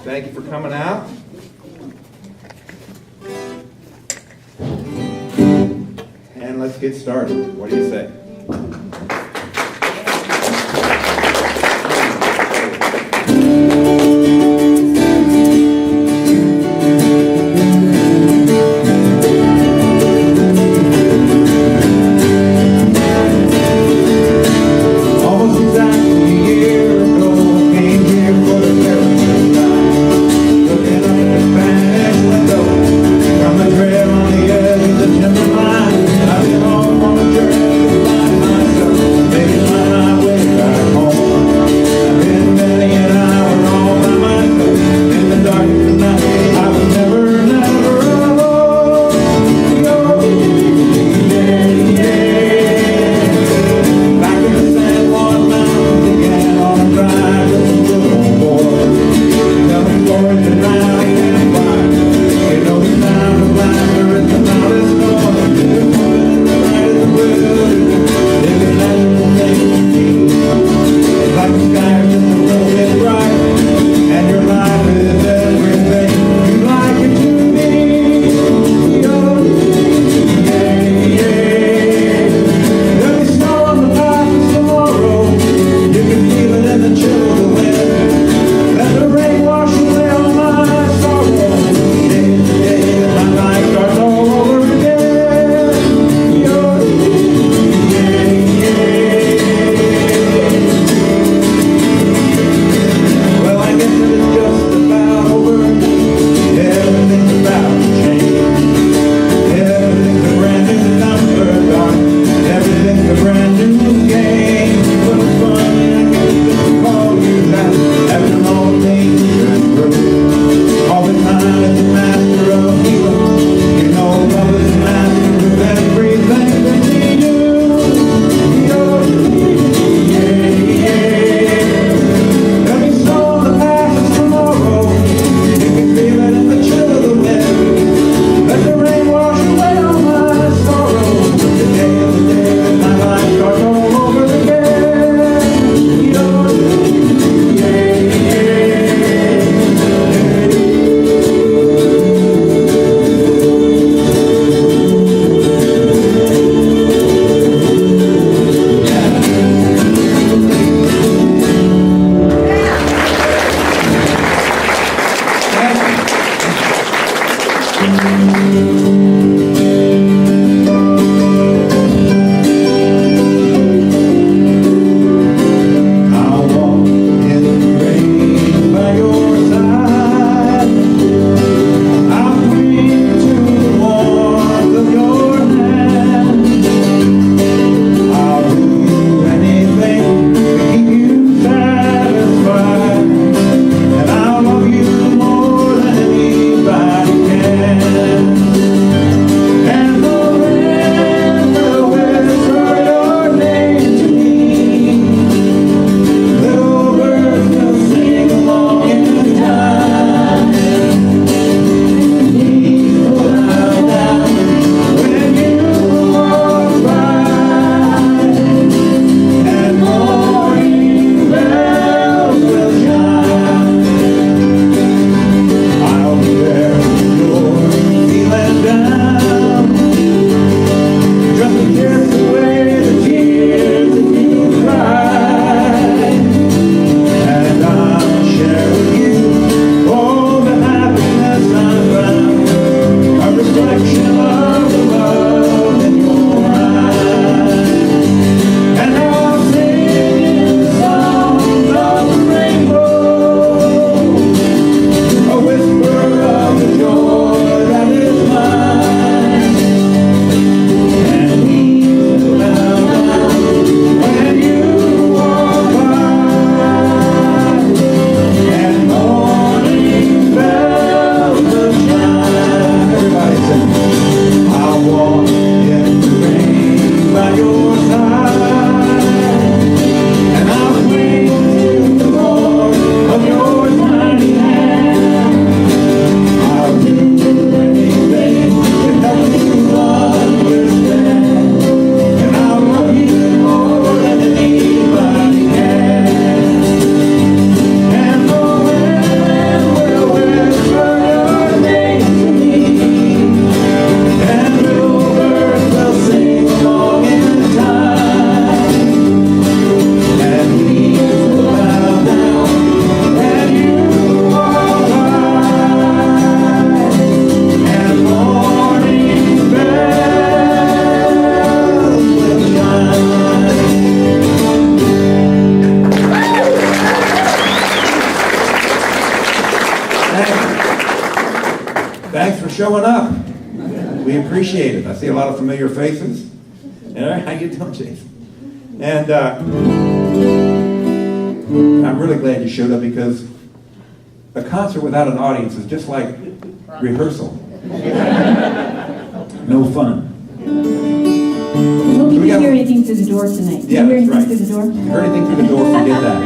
Thank you for coming out. And let's get started. What do you say? From the trail on the edge of the timber line, I've been off on a journey. showing up. We appreciate it. I see a lot of familiar faces. How you doing, Jason? And I'm really glad you showed up, because a concert without an audience is just like rehearsal. No fun. Well, we didn't hear anything through the door tonight. Did Yeah, you hear that's anything right. through the door? If you heard anything through the door, forget that.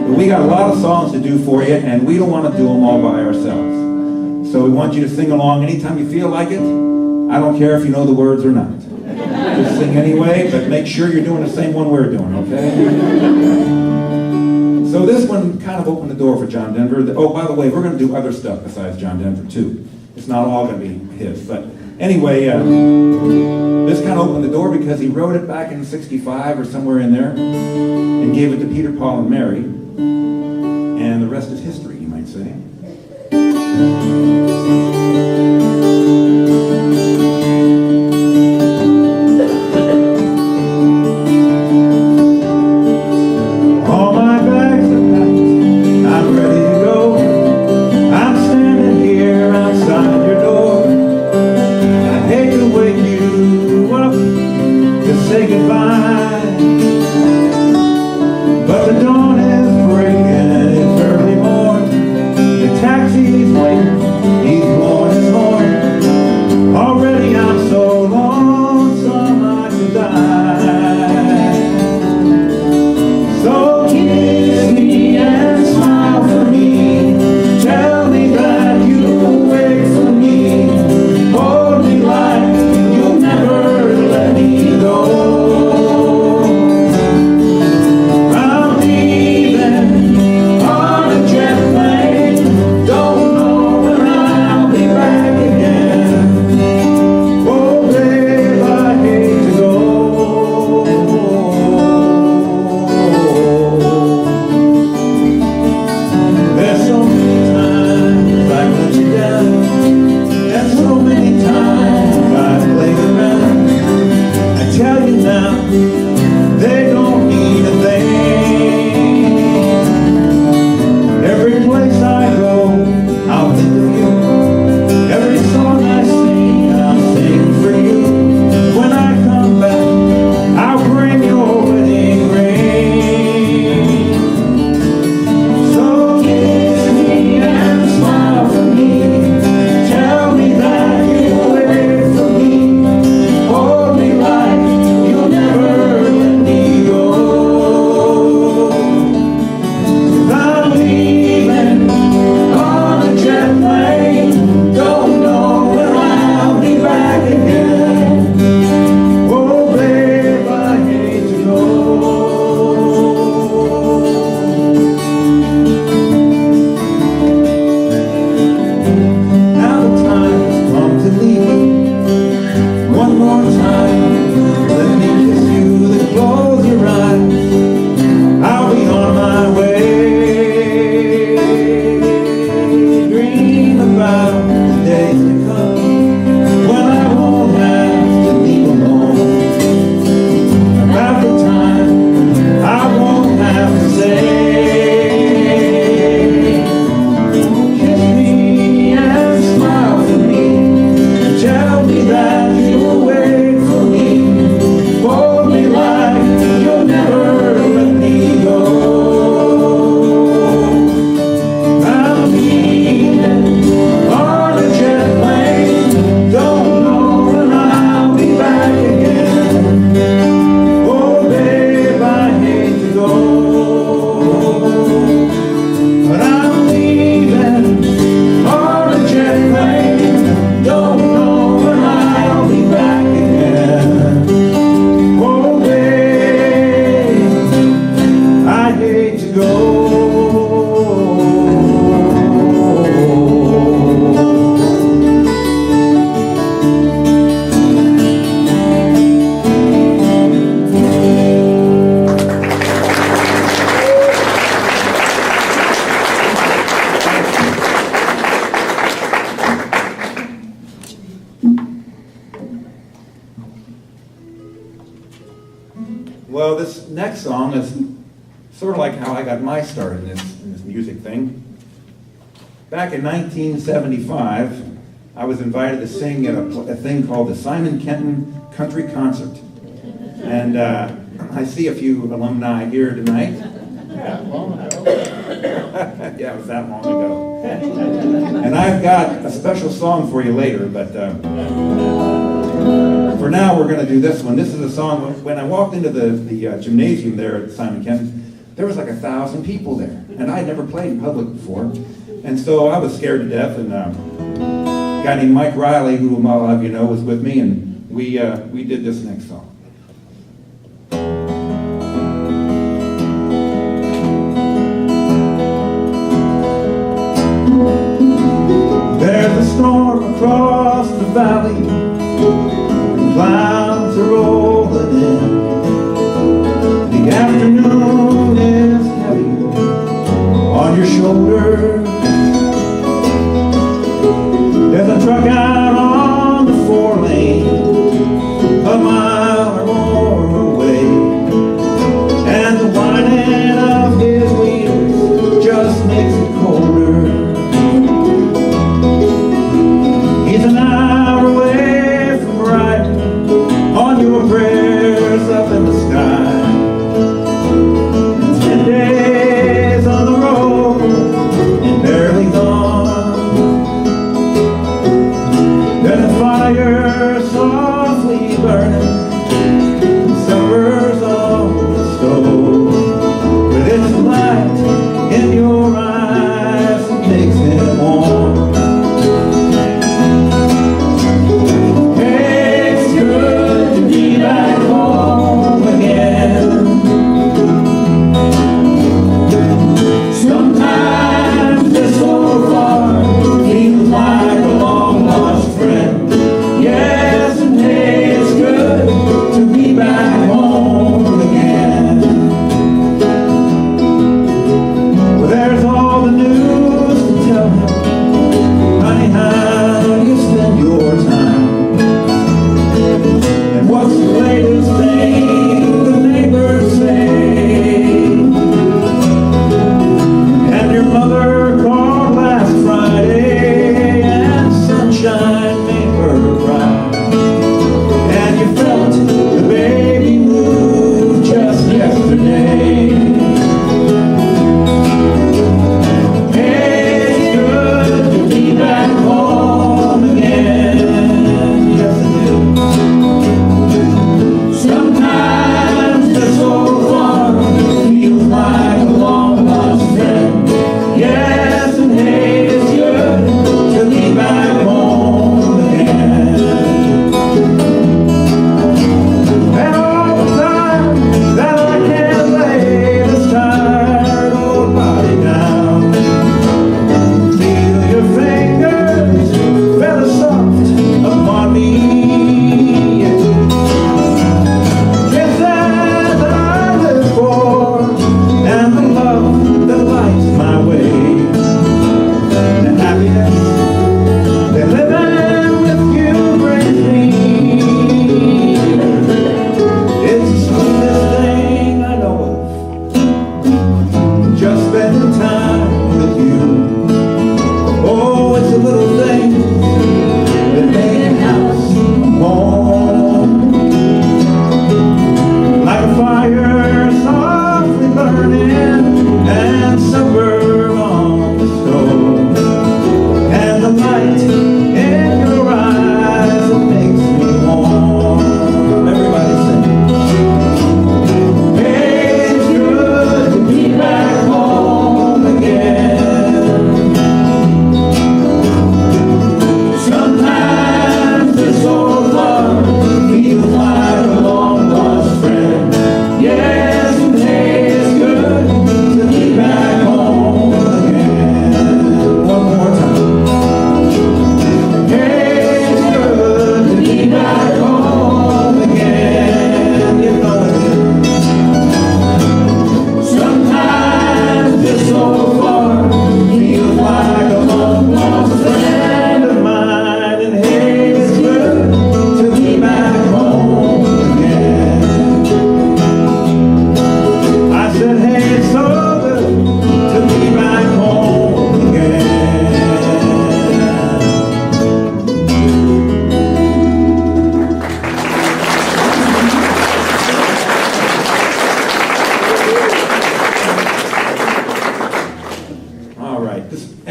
But we got a lot of songs to do for you, and we don't want to do them all by ourselves. So we want you to sing along anytime you feel like it. I don't care if you know the words or not. Just sing anyway, but make sure you're doing the same one we're doing, okay? So this one kind of opened the door for John Denver. Oh, by the way, we're going to do other stuff besides John Denver, too. It's not all going to be his. But anyway, this kind of opened the door because he wrote it back in '65 or somewhere in there and gave it to Peter, Paul, and Mary. And the rest is history, you might say. Well, this next song is sort of like how I got my start in this music thing. Back in 1975, I was invited to sing at a thing called the Simon Kenton Country Concert. And I see a few alumni here tonight. Yeah, long ago. Yeah, it was that long ago. And I've got a special song for you later, but for now we're going to do this one. This is a song, when I walked into the gymnasium there at Simon Kenton, there was like 1,000 people there. And I'd never played in public before. And so I was scared to death. And a guy named Mike Riley, who a lot of you know, was with me. And we did this next song. There's a storm across the valley, and clouds are rolling in. The afternoon is heavy on your shoulders. There's a truck out on the 4-lane, a mile or more away, and the whining of his wheels just makes it colder. He's an hour away from writing on your prayers up in the sky. And 10 days on the road, and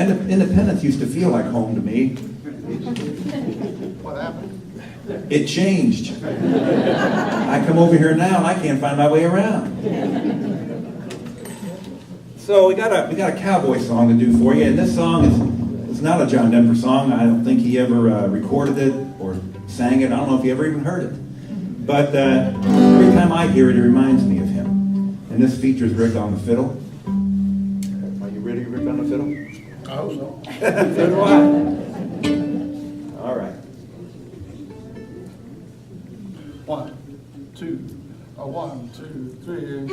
And Independence used to feel like home to me. What happened? It changed. I come over here now and I can't find my way around. So we got a cowboy song to do for you, and this song is not a John Denver song. I don't think he ever recorded it or sang it. I don't know if he ever even heard it. But every time I hear it, it reminds me of him. And this features Rick on the fiddle. Are you ready, Rick, on the fiddle? I hope so. So do I. All right. 1, 2, 1, 2, 3.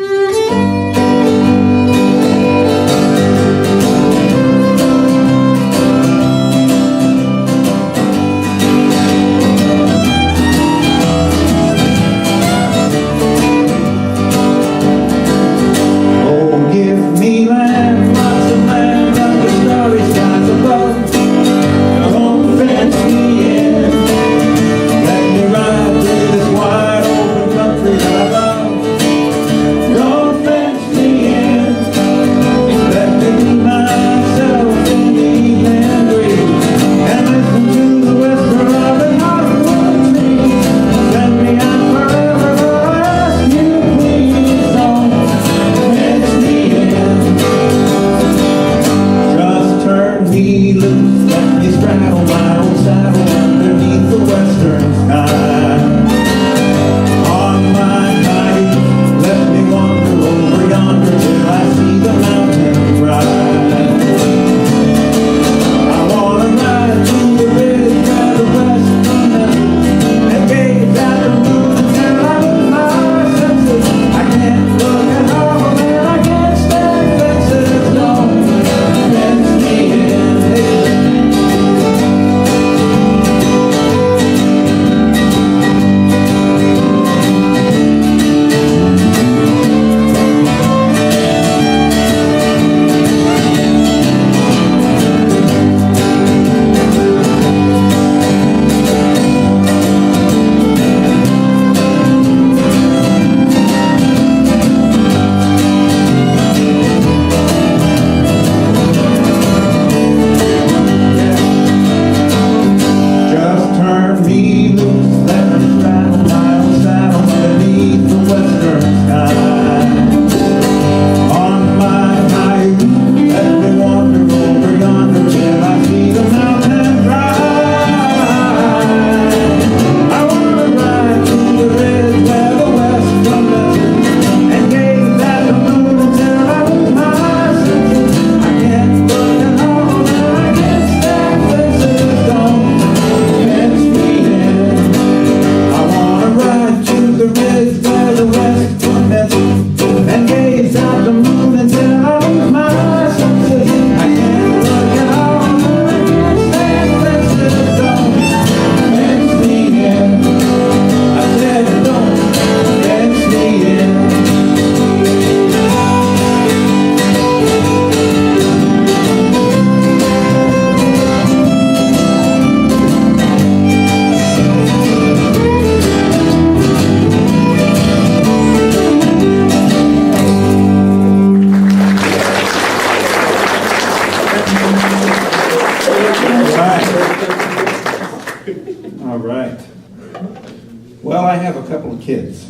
Kids.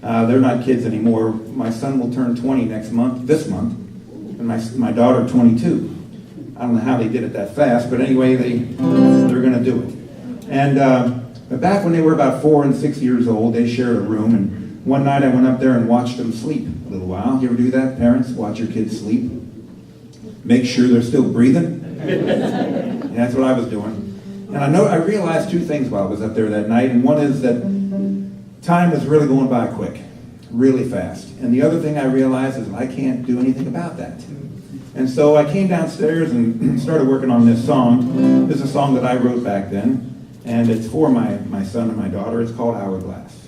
They're not kids anymore. My son will turn 20 this month, and my daughter 22. I don't know how they did it that fast, but anyway, they're going to do it. And but back when they were about 4 and 6 years old, they shared a room, and one night I went up there and watched them sleep a little while. You ever do that, parents? Watch your kids sleep? Make sure they're still breathing? Yeah, that's what I was doing. And I realized two things while I was up there that night, and one is that time was really going by quick, really fast. And the other thing I realized is I can't do anything about that. And so I came downstairs and started working on this song. This is a song that I wrote back then, and it's for my son and my daughter. It's called Hourglass.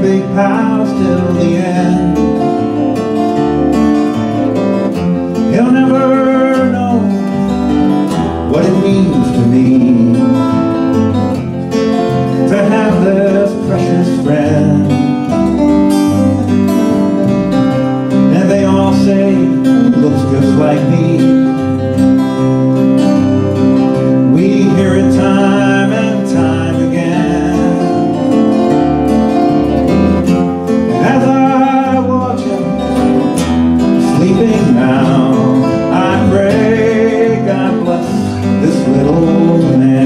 big pals till the end. He'll never know what it means to me to have this precious friend. And they all say he looks just like me. We hear it time and time again. And as I watch him sleeping now, I pray God bless this little man.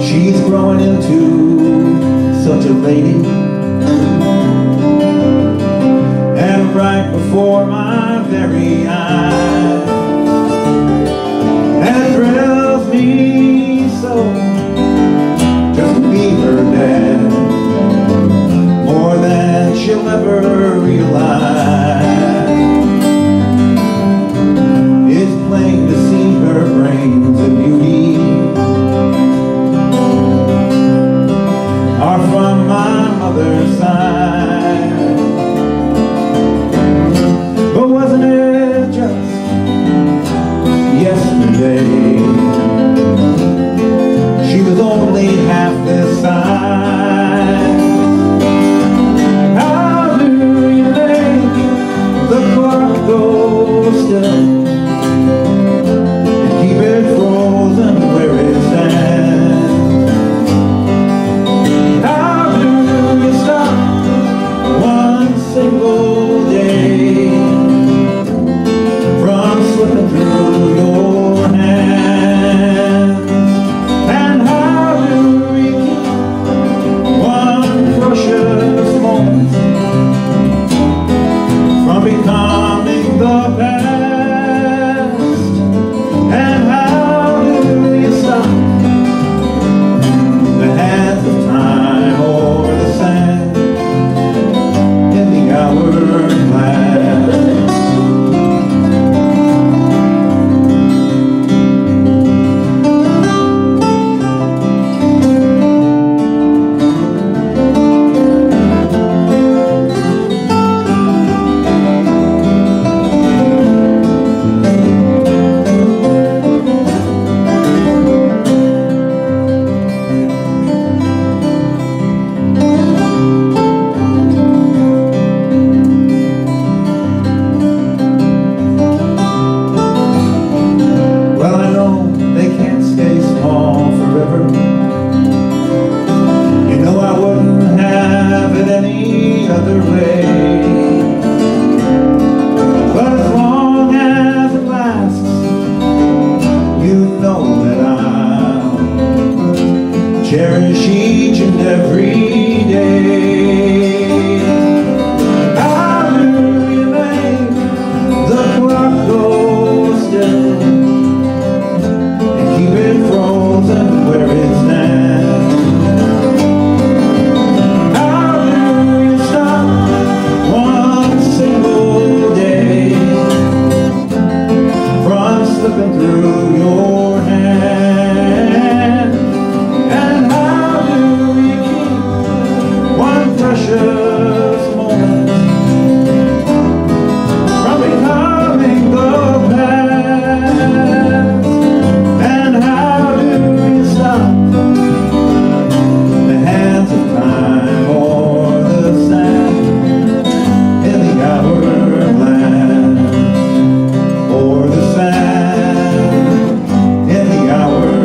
She's growing into such a lady, and right before my very eyes, and it thrills me so just to be her dad, more than she'll ever realize. It's plain to see her brains and beauty are from my mother's side. But wasn't it just yesterday she was only half this size? How do you make the clock go still and keep it frozen where it stands? How do you stop one single day from slipping through your hands? And how do we keep one precious moment from becoming the past? And how do you stop the hands of time or the sand in the hourglass? Well, I know they can't stay small forever. You know I wouldn't have it any other way. But as long as it lasts, you know that I'll cherish each and every day. How do you make the clock go still and keep it frozen where it stands? How do you stop one single day from slipping through your hands? And how do you keep one precious moment from becoming the past? And how do you stop the hands of time or the sand in the hourglass, or the sand in the hourglass?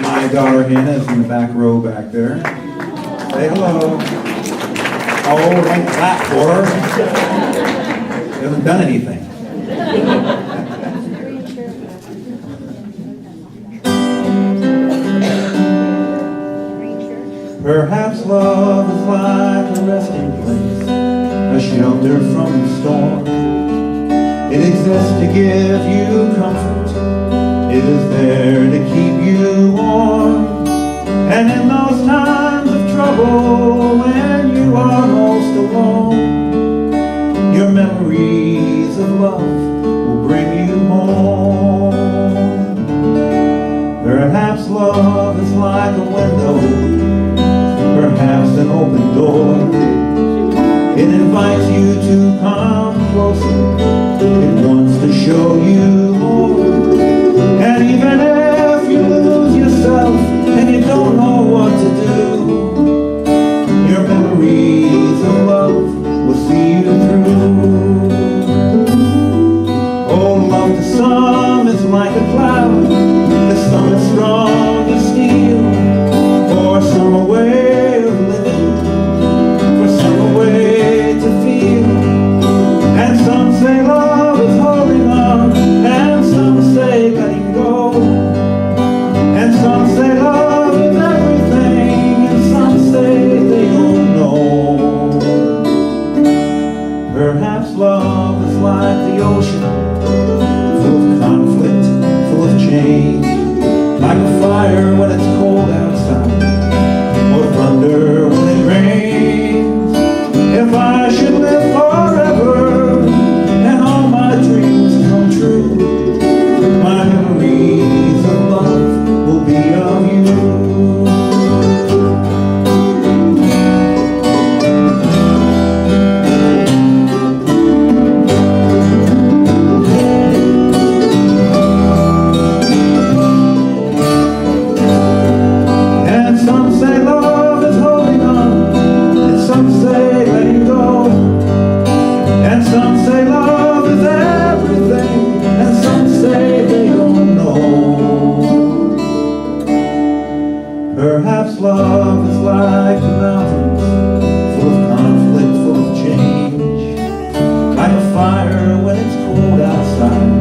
My daughter Hannah is in the back row back there. Say hello. Oh, don't clap for her. She hasn't done anything. Perhaps love is like a resting place, a shelter from the storm. It exists to give you comfort, it is there to keep you warm. And in those times of trouble, when you are most alone, your memories of love will bring you home. Perhaps love is like a window, perhaps an open door. It invites you to come closer, it wants to show you more. And even if you lose yourself and you don't know what to do, your memories of love will see you through. Oh, love to some is like a cloud, to some is strong as steel. For some a way of living, for some a way to feel. And some say love is holding on, and some say letting go. And some say love is everything, and some say they don't know. Perhaps love is like the ocean, full of conflict, full of change. Like a fire when it's cold outside, or thunder when it rains. If I should live forever and all my dreams come true, my memories of love will be of you. And some say love is holding on, and some say letting go. And some say love is everything, and some say they don't know. Perhaps love is like the mountains, full of conflict, full of change. Like a fire when it's cold outside,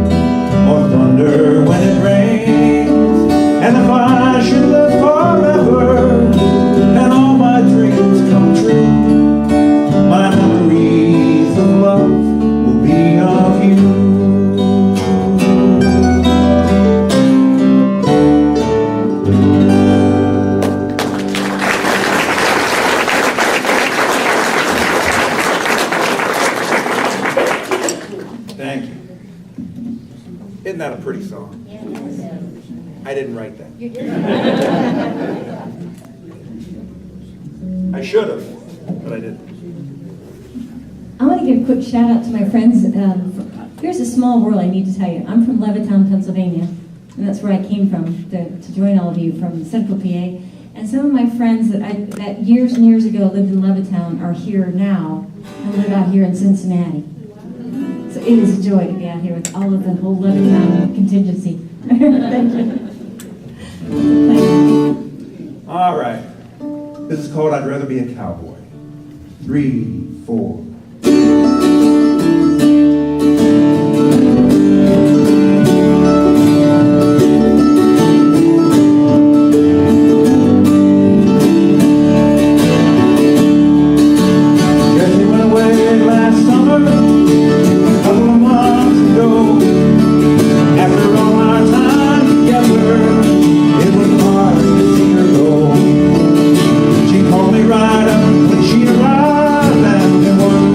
or thunder when it rains. And if I should live forever and all my dreams come true, my memories of love will be of you. Thank you. Isn't that a pretty song? I didn't write that. I should have, but I didn't. I want to give a quick shout out to my friends. Here's a small world I need to tell you. I'm from Levittown, Pennsylvania, and that's where I came from to join all of you from Central PA. And some of my friends that years and years ago lived in Levittown are here now and live out here in Cincinnati. So it is a joy to be out here with all of the whole Levittown contingency. Thank you. Thank you. All right. This is called I'd Rather Be a Cowboy. 3, 4. Right up when she arrived, and we were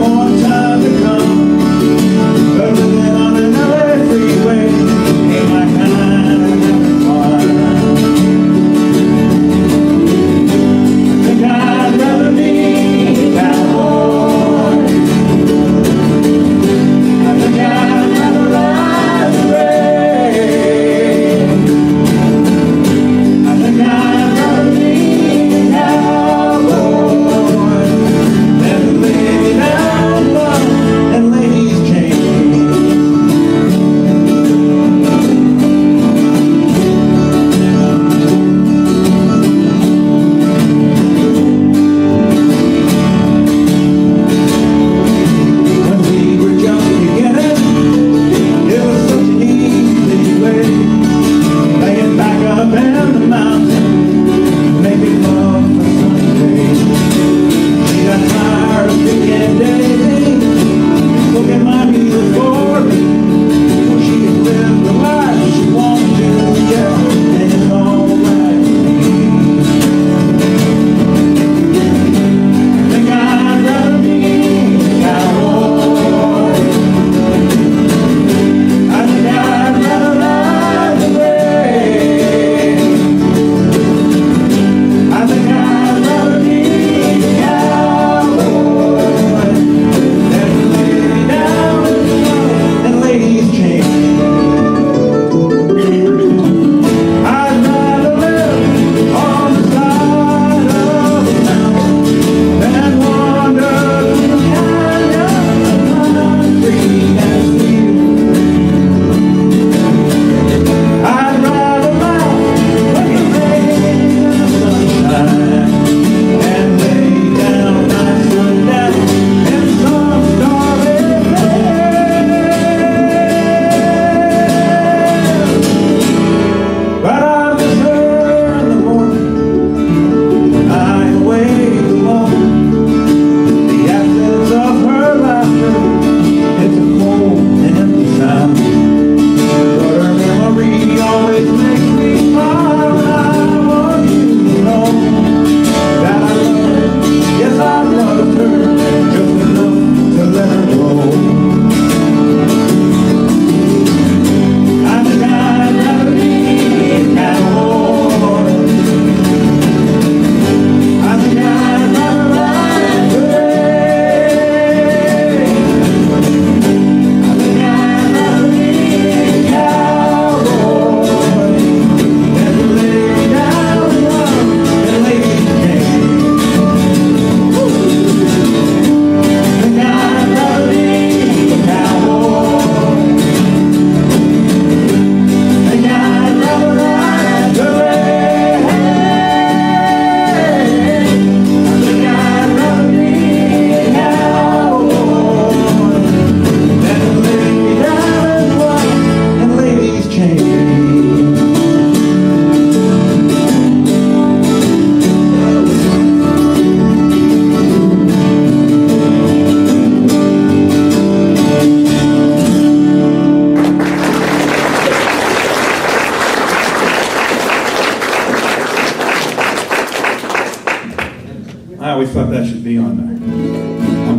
I always thought that should be on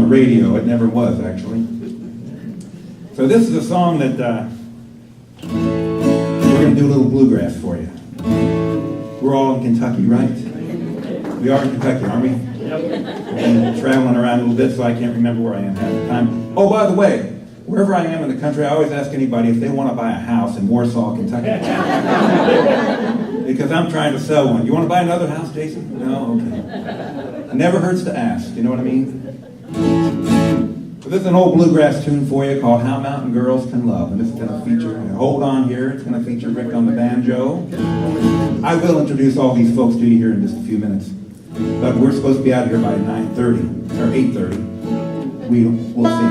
the radio. It never was, actually. So this is a song that we're going to do a little bluegrass for you. We're all in Kentucky, right? We are in Kentucky, aren't we? Yep. I've been traveling around a little bit, so I can't remember where I am half the time. Oh, by the way, wherever I am in the country, I always ask anybody if they want to buy a house in Warsaw, Kentucky. Because I'm trying to sell one. You want to buy another house, Jason? No? Okay. It never hurts to ask, you know what I mean? So this is an old bluegrass tune for you called How Mountain Girls Can Love. And this is going to feature, hold on here, it's going to feature Rick on the banjo. I will introduce all these folks to you here in just a few minutes. But we're supposed to be out here by 9:30 or 8:30. We'll see.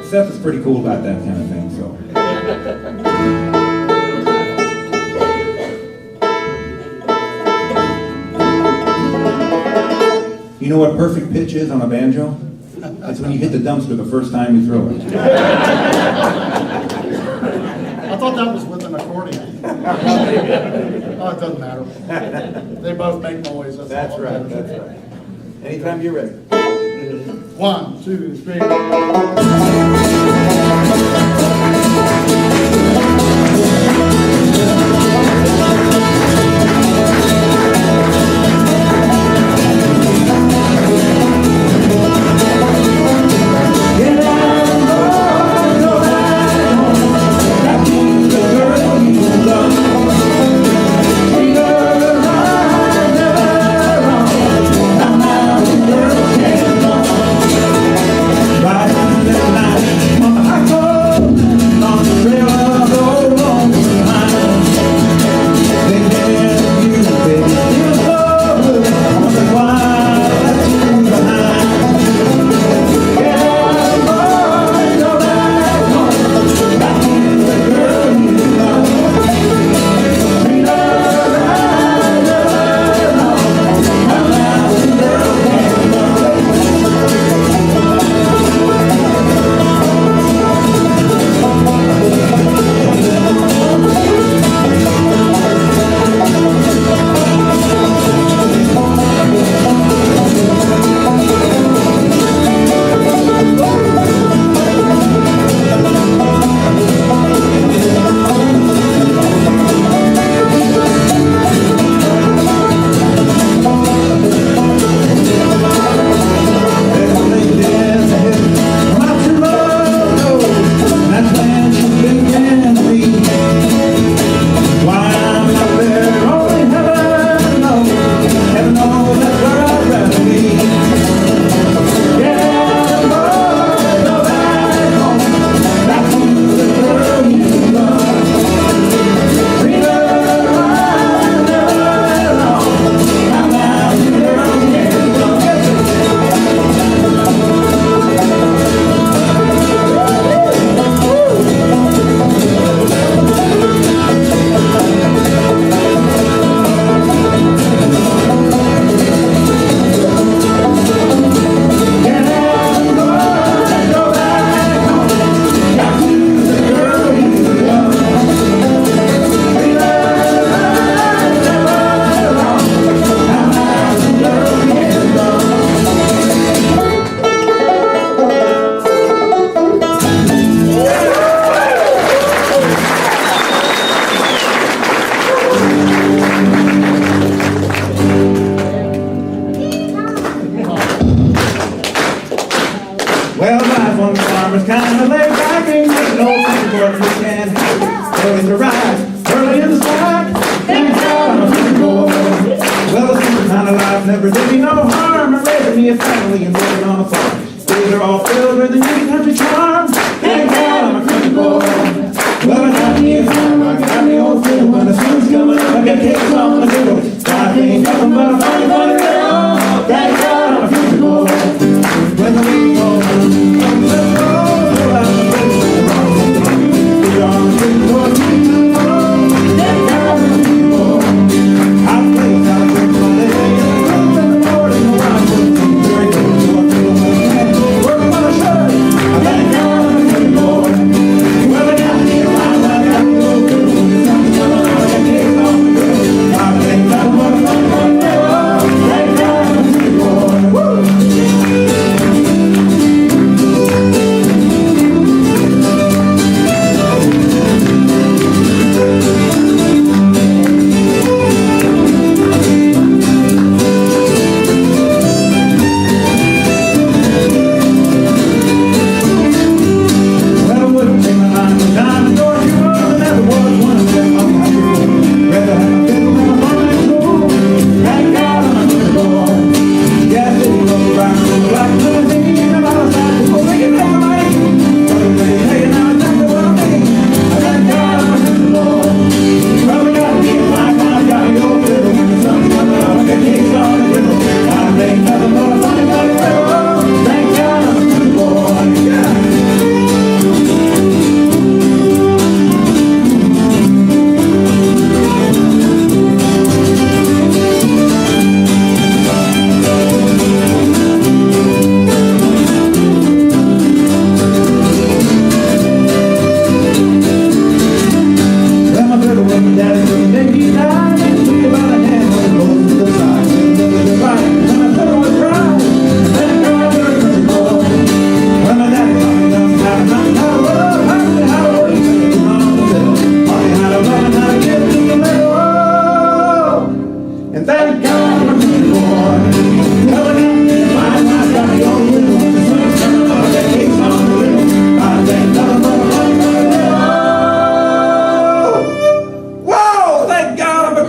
Seth is pretty cool about that kind of thing, so. You know what perfect pitch is on a banjo? It's when you hit the dumpster the first time you throw it. I thought that was with an accordion. Oh, it doesn't matter. They both make noise. That's right, that's right. Anytime you're ready. 1, 2, 3.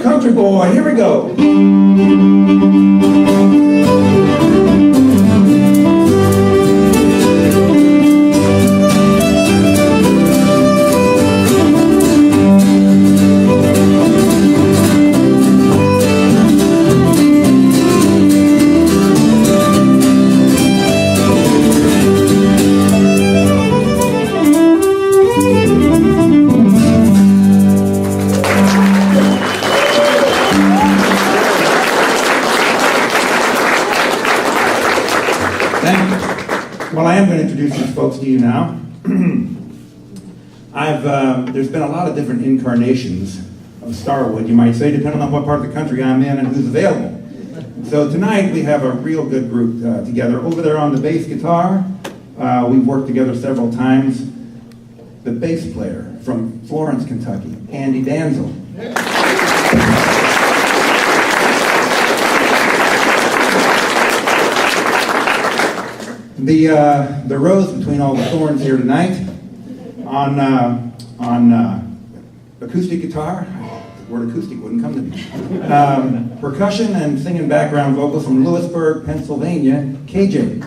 country boy. Here we go. Well, I am going to introduce these folks to you now. There's been a lot of different incarnations of Starwood, you might say, depending on what part of the country I'm in and who's available. So tonight we have a real good group together. Over there on the bass guitar, we've worked together several times. The bass player from Florence, Kentucky, Andy Danzel. The rose between all the thorns here tonight on acoustic guitar. The word acoustic wouldn't come to me. Percussion and singing background vocals from Lewisburg, Pennsylvania, KJ.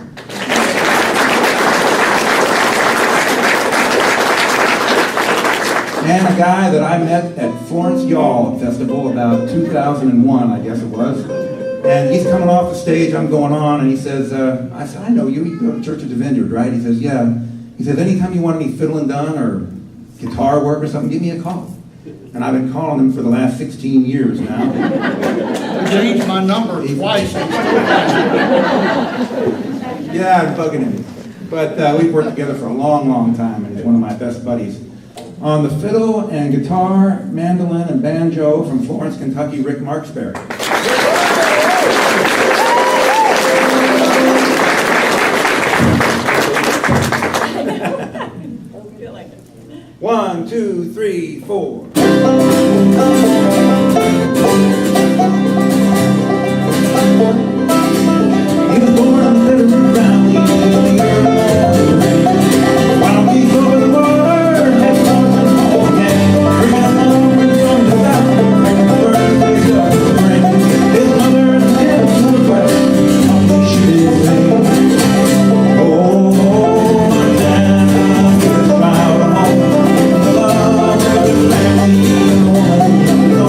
And a guy that I met at Florence Y'all Festival about 2001, I guess it was. And he's coming off the stage, I'm going on, and he says, I said, I know you, you go to Church of the Vineyard, right? He says, yeah. He says, anytime you want any fiddling done or guitar work or something, give me a call. And I've been calling him for the last 16 years now. I changed my number twice. Yeah, I'm bugging him. But we've worked together for a long, long time, and he's one of my best buddies. On the fiddle and guitar, mandolin, and banjo from Florence, Kentucky, Rick Marksberry. 1, 2, 3, 4. He was born in the River Valley in the year of wild geese over the water, head north and home again. Bringing up home from the south, bringing the birds to the spring. His mother and him to the west, on the shitty way. Oh, Montana, give us proud home. The love of the family, the woman, the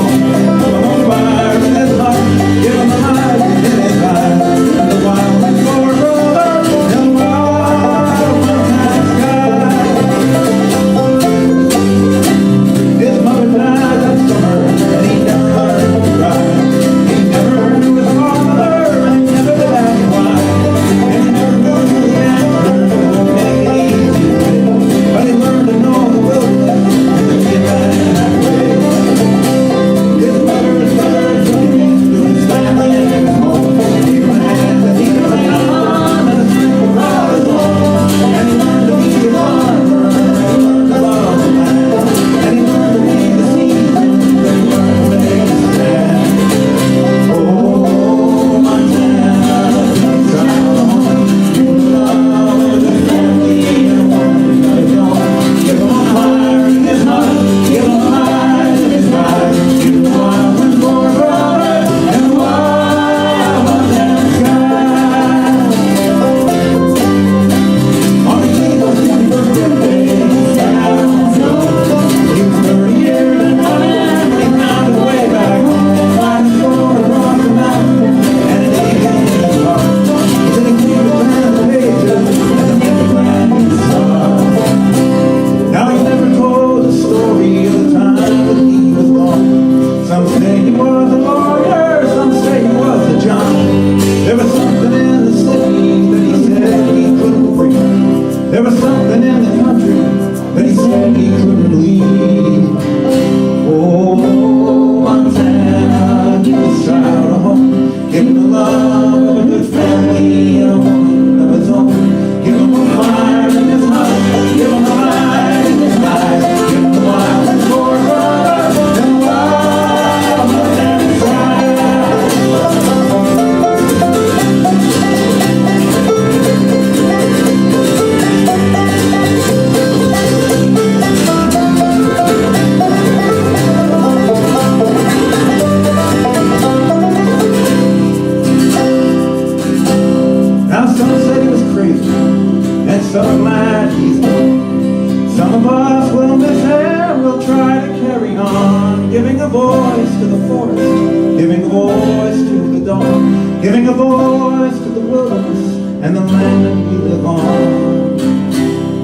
giving a voice to the wilderness and the land that we live on.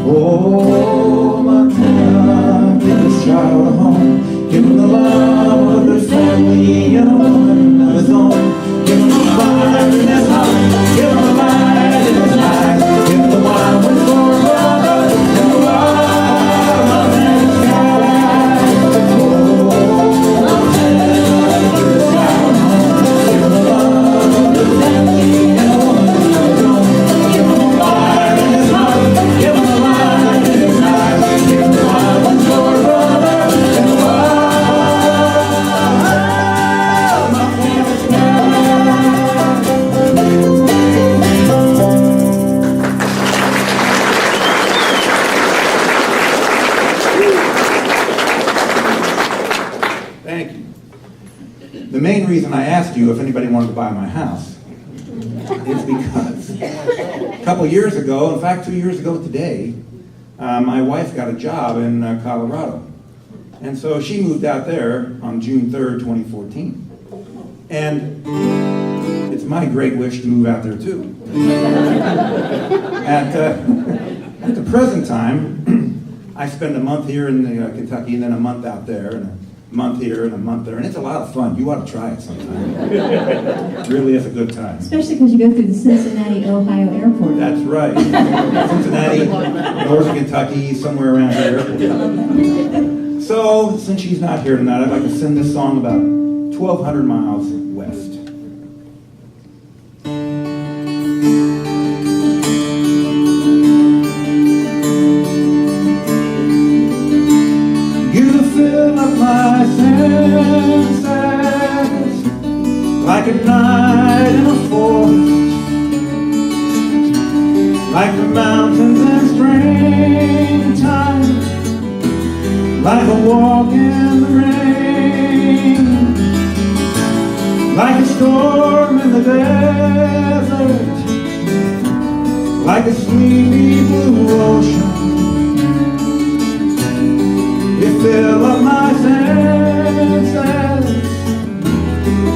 Oh, Montana, give this child a home, give him the love of his family and a woman of his own. Give him the fire in his heart, give him the light in his eyes, give him the wild winds for a brother, and the wild mountain sky. Oh, Montana, give this child a home, give him the love of his family and a woman of his own. Give him the fire in his heart, give him the light in his eyes, give him the wild winds for a brother, and the wild mountain sky. Thank you. The main reason I asked you if anybody wanted to buy my house is because a couple years ago, in fact 2 years ago today, my wife got a job in Colorado. And so she moved out there on June 3rd, 2014. And it's my great wish to move out there too. At the present time, I spend a month here in Kentucky and then a month out there and a month here and a month there. And it's a lot of fun. You ought to try it sometime. It really is a good time. Especially because you go through the Cincinnati, Ohio airport. That's right. Cincinnati, northern Kentucky, somewhere around there. So, since she's not here tonight, I'd like to sing this song about 1,200 miles west. You fill up my senses like a night in a forest, like the mountains in springtime, like a walk in the rain, like a storm in the desert, like a sleepy blue ocean. You fill up my senses,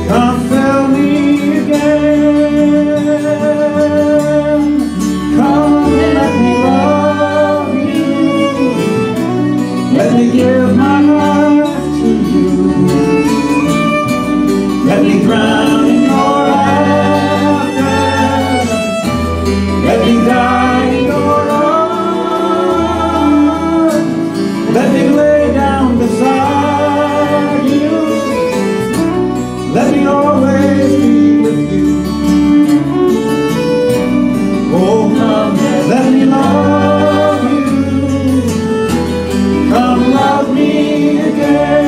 come fill me again. Come let me love you, let me give my life to you, let me drown in your laughter, let me die in your arms, let me lay down beside you, let me always be with you. Oh, come, let me love you, come love me again.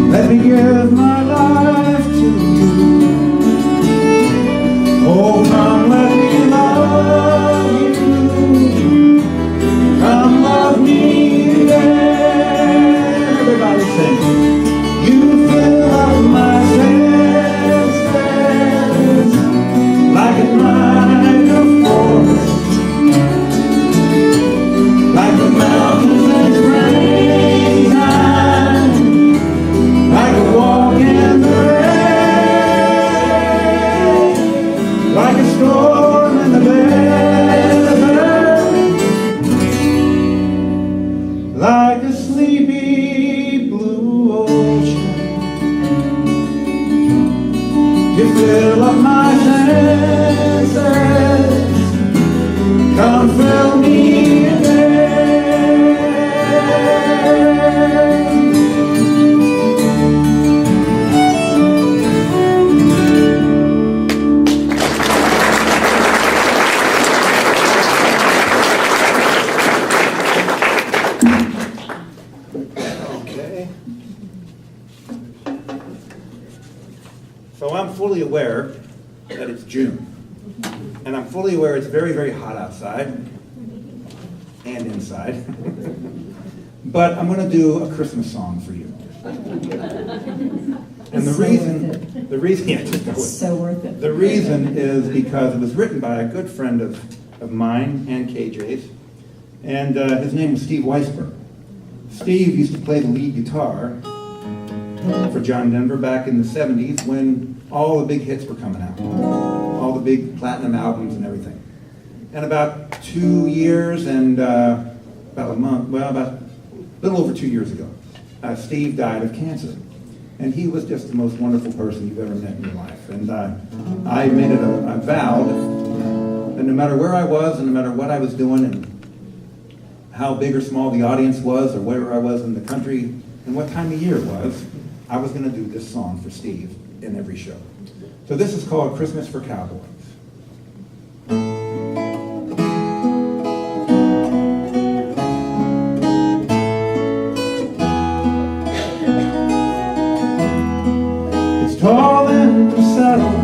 Let me give my life to you. Oh, come let me love you. Come love me again. Everybody sing. You fill up my senses like a night of forest, like the mountains in springtime, like a walk in the rain, like a storm in the desert, like a sleepy blue ocean. You fill up my senses, come fill me again. Okay. So I'm fully aware that it's June. And I'm fully aware it's very, very hot outside and inside. But I'm going to do a Christmas song for you. And the reason, yeah, just go with it. So worth it. The reason is because it was written by a good friend of mine and KJ's, and his name was Steve Weisberg. Steve used to play the lead guitar for John Denver back in the 70s when all the big hits were coming out, all the big platinum albums and everything. And about 2 years and about a month, well, about a little over 2 years ago, Steve died of cancer. And he was just the most wonderful person you've ever met in your life. And I made it a vow that no matter where I was and no matter what I was doing and how big or small the audience was or where I was in the country and what time of year it was, I was going to do this song for Steve in every show. So this is called Christmas for Cowboys. It's tall in the saddle,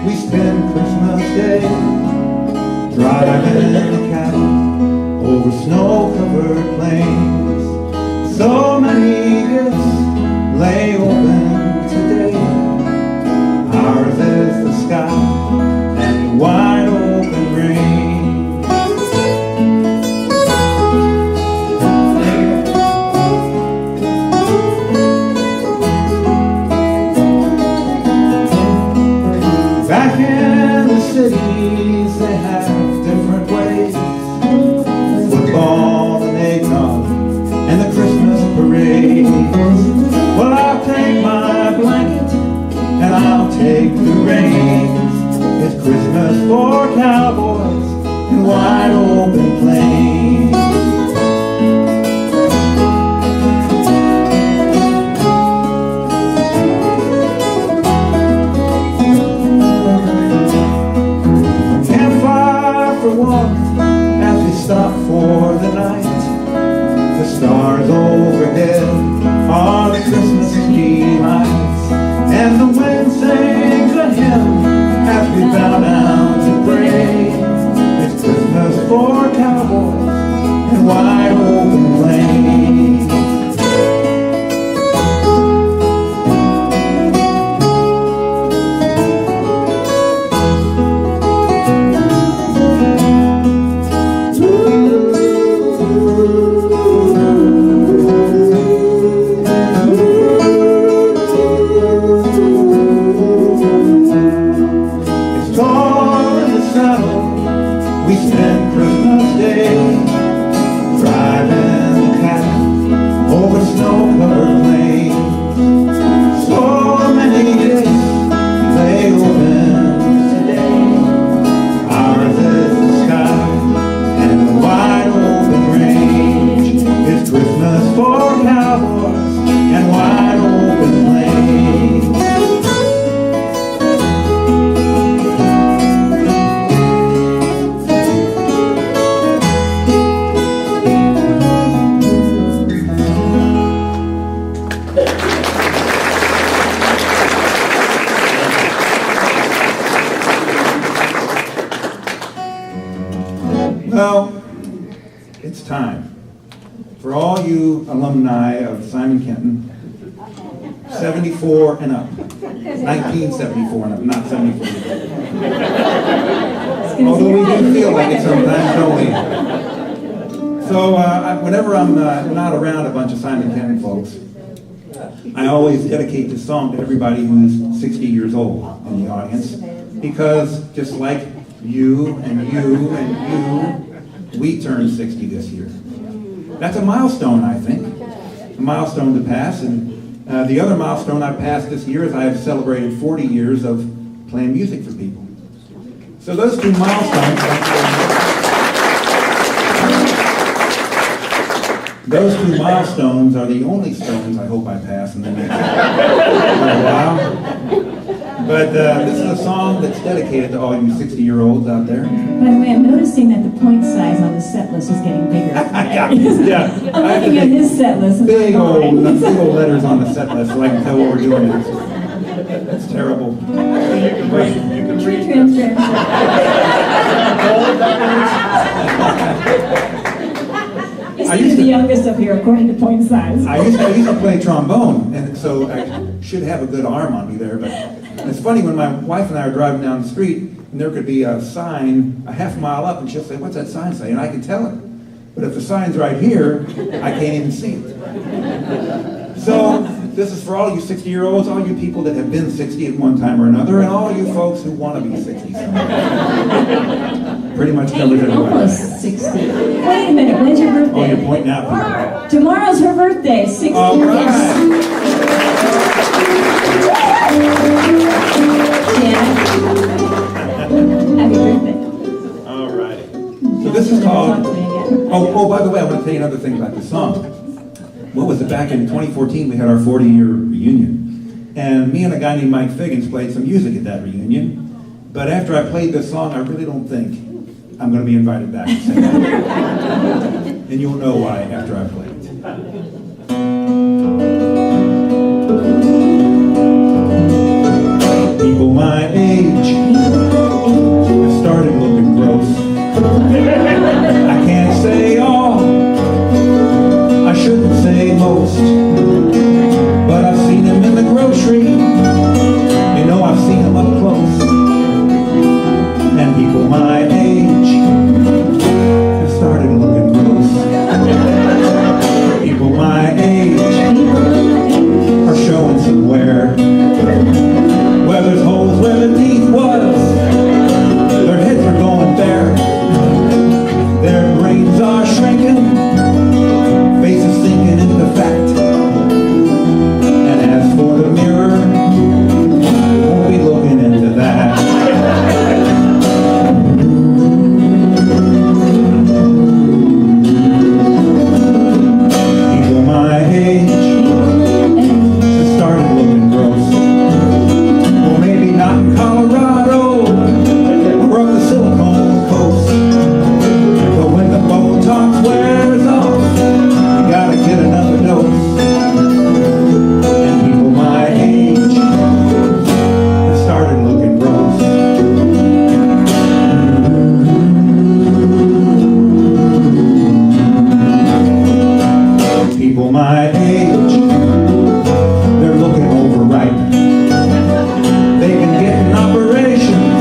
we spend Christmas Day driving the cattle over snow-covered plains. So many gifts lay open today. Ours is the sky and wide open range. Back in the cities they have different ways. Football and eggnog and the Christmas parades. Well, I'll take my blanket and I'll take the reins. It's Christmas for cowboys and wide open plains. Campfire for warmth as we stop for the night. The stars overhead are the Christmas tree lights, and the wind sings a hymn as we bow down to pray. It's Christmas for cowboys and wide open plains. We spend Christmas Day driving the cattle over snow-covered plains. So many gifts lay open today. Ours is the sky and the wide open range. It's Christmas for cowboys and wide open plains. Well, it's time for all you alumni of Simon Kenton, 74 and up, 1974 and up, not 74 and up. Although we do feel like it sometimes, don't we? So whenever I'm not around a bunch of Simon Kenton folks, I always dedicate this song to everybody who's 60 years old in the audience, because just like you and you and you, we turned 60 this year. That's a milestone, I think, a milestone to pass. And the other milestone I passed this year is I have celebrated 40 years of playing music for people. So those two milestones, are the only stones I hope I pass in the next little while. But this is a song that's dedicated to all you 60-year-olds out there. By the way, I'm noticing that the point size on the set list is getting bigger. Yeah. I'm looking at his set list. Big old letters on the set list so I can tell what we're doing next. That's terrible. You can You seem to be the youngest up here, according to point size. I used to play trombone, and so I should have a good arm on me there. But it's funny, when my wife and I are driving down the street, and there could be a sign a half mile up, and she'll say, "What's that sign say?" And I can tell her. But if the sign's right here, I can't even see it. So this is for all you 60-year-olds, all you people that have been 60 at one time or another, and all you folks who want to be 60 someday. Pretty much Hey, covers you're it. almost 60. Wait a minute, when's your birthday? Oh, you're pointing out people. Tomorrow's her birthday, 60 All years. right. Happy birthday. All right. So this is called... Oh, by the way, I want to tell you another thing about this song. What was it? Back in 2014, we had our 40-year reunion. And me and a guy named Mike Figgins played some music at that reunion. But after I played this song, I really don't think I'm going to be invited back to sing it. And you'll know why after I play it. People my age have started looking gross. I can't say all, I shouldn't say most, but I've seen them in the grocery, you know I've seen them up close. And people my age have started looking gross. People my age are showing some wear, where there's holes where the teeth was, their heads are going bare. Their brains are shrinking, faces sinking into fact. And as for the mirror, won't be looking into that. People my age have started looking gross. Well, maybe not in Colorado or up the Silicon Coast. But when the Botox wears off, you gotta get another dose. And people my age have started looking gross. People my age, they're looking overripe. They've been getting operations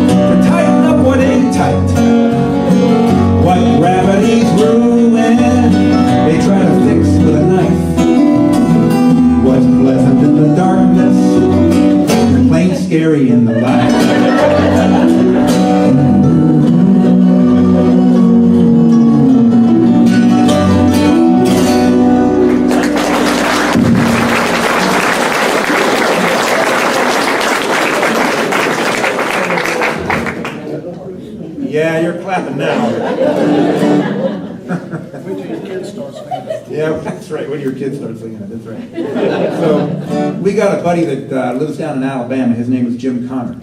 to tighten up what ain't tight. What gravity's ruin, they try to fix with a knife. What's pleasant in the darkness, plain scary in the light. Yeah, you're clapping now. Wait till your kids start singing. Yeah, that's right, when your kids start singing it, that's right. So, we got a buddy that lives down in Alabama. His name is Jim Connor.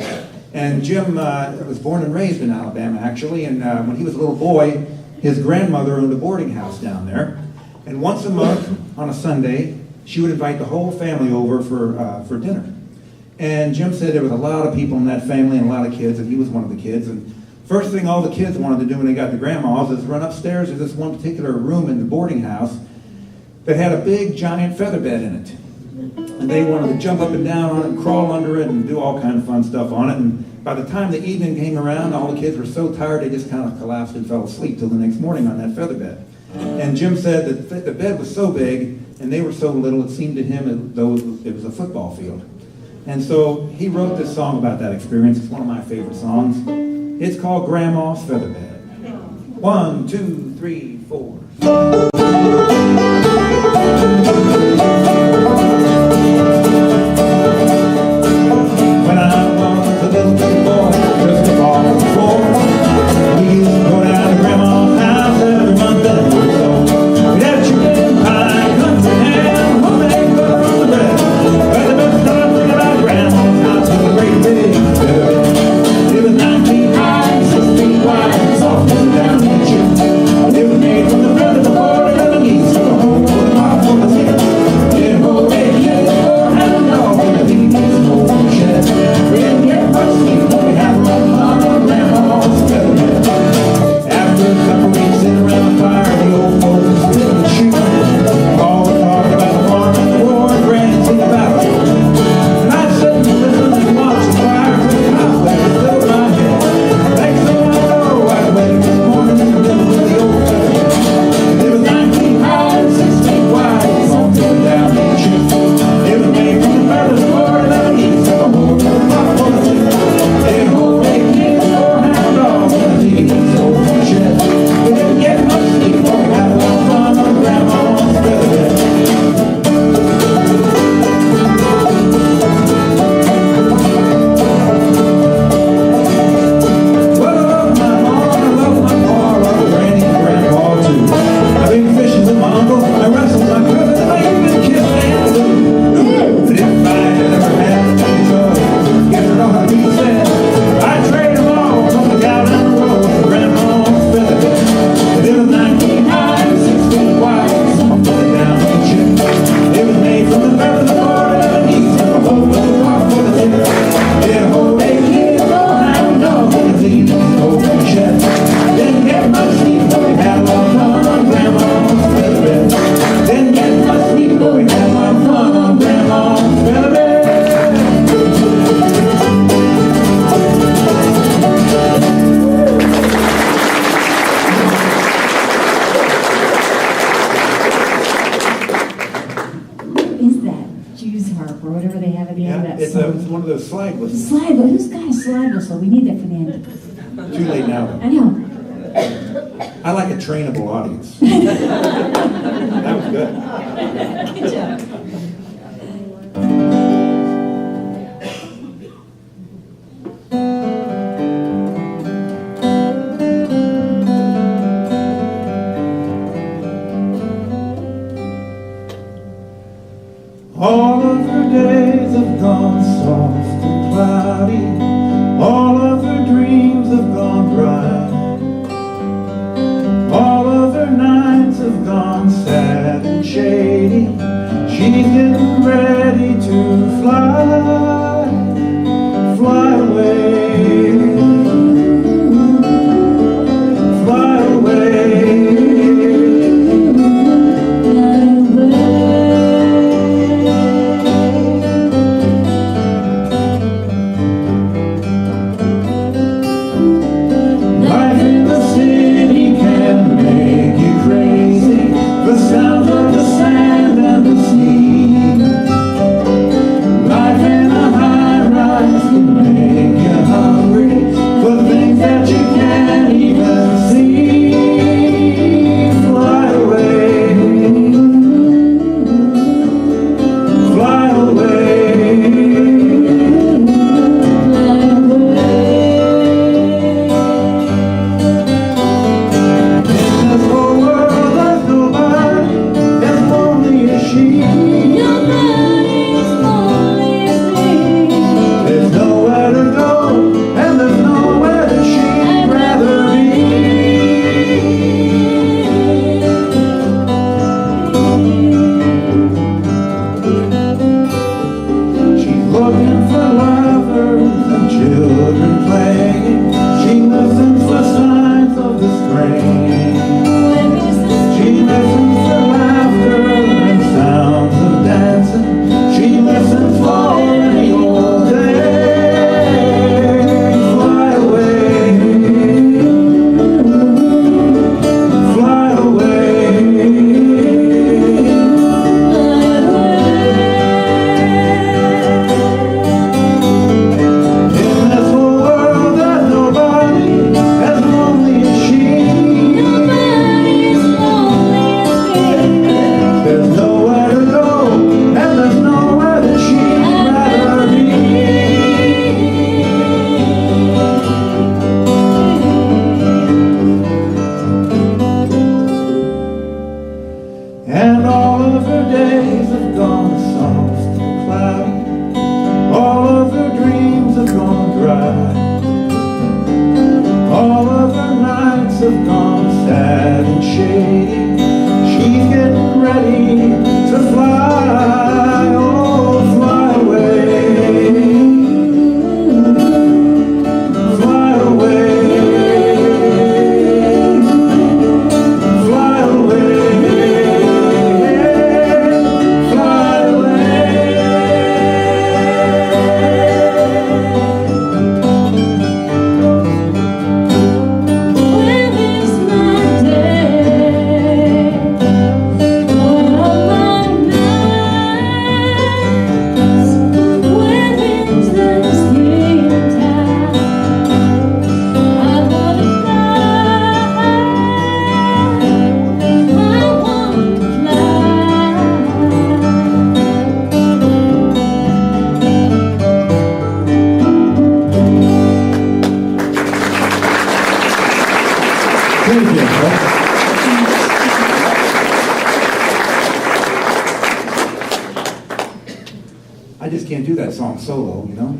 And Jim was born and raised in Alabama, actually, and when he was a little boy, his grandmother owned a boarding house down there. And once a month, on a Sunday, she would invite the whole family over for dinner. And Jim said there was a lot of people in that family and a lot of kids, and he was one of the kids. And first thing all the kids wanted to do when they got to grandma's is run upstairs to this one particular room in the boarding house that had a big giant feather bed in it. And they wanted to jump up and down on it and crawl under it and do all kind of fun stuff on it. And by the time the evening came around, all the kids were so tired they just kind of collapsed and fell asleep till the next morning on that feather bed. And Jim said that the bed was so big and they were so little, it seemed to him as though it was a football field. And so he wrote this song about that experience. It's one of my favorite songs. It's called Grandma's Featherbed. 1, 2, 3, 4. When I was a little boy, just above the floor, we used to go down to Grandma's house every month and a week so. We'd have chicken pie, country ham, homemade butter on the bread. But the best part thing about Grandma's house was a great big bed. It was 9 feet high, 6 feet wide, soft and down the chimney. It was made from the feathers of one of those slide whistles. Slide whistle. Who's got a slide whistle? We need that for the end. Too late now, though. I know. I like a trainable audience. That was good. Good job. All of her days have gone soft and cloudy. All of her dreams have gone bright. All of her nights have gone sad and shady. She's getting ready to fly, fly away, fly away. Life in the city can make you crazy. The sound of the sand and the sea. Life in a high rise can make you hungry for things that you can't even see. Fly away, fly away. There's nowhere to go, and there's nowhere that she'd rather be. She's looking for lovers and children playing. She listens for signs of the spring. She listens for laughter and sounds of dancing. She listens for any old day. Fly away, fly away, in this whole world there's nobody as lonely as she. There's nowhere to go, and there's nowhere that she'd rather be. And all of her days have gone soft and cloudy. All of her dreams have gone dry. All of her nights have gone sad and shady. She's getting ready to fly, oh, fly away, fly away, fly away, fly away. When is my day? I just can't do that song solo, you know?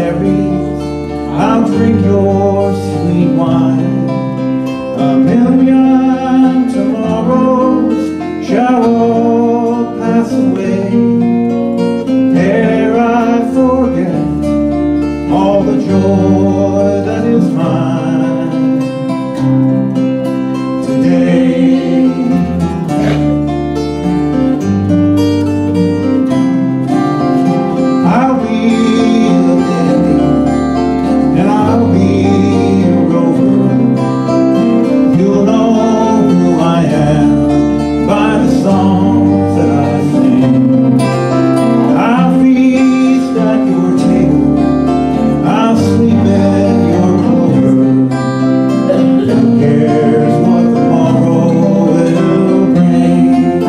strawberries, I'll drink your sweet wine. A million tomorrows shall all pass away ere I forget all the joy that is mine today. I'll be a lily and I'll be a rover. You'll know who I am by the songs that I sing. I'll feast at your table, I'll sleep in your clover. Who cares what tomorrow will bring?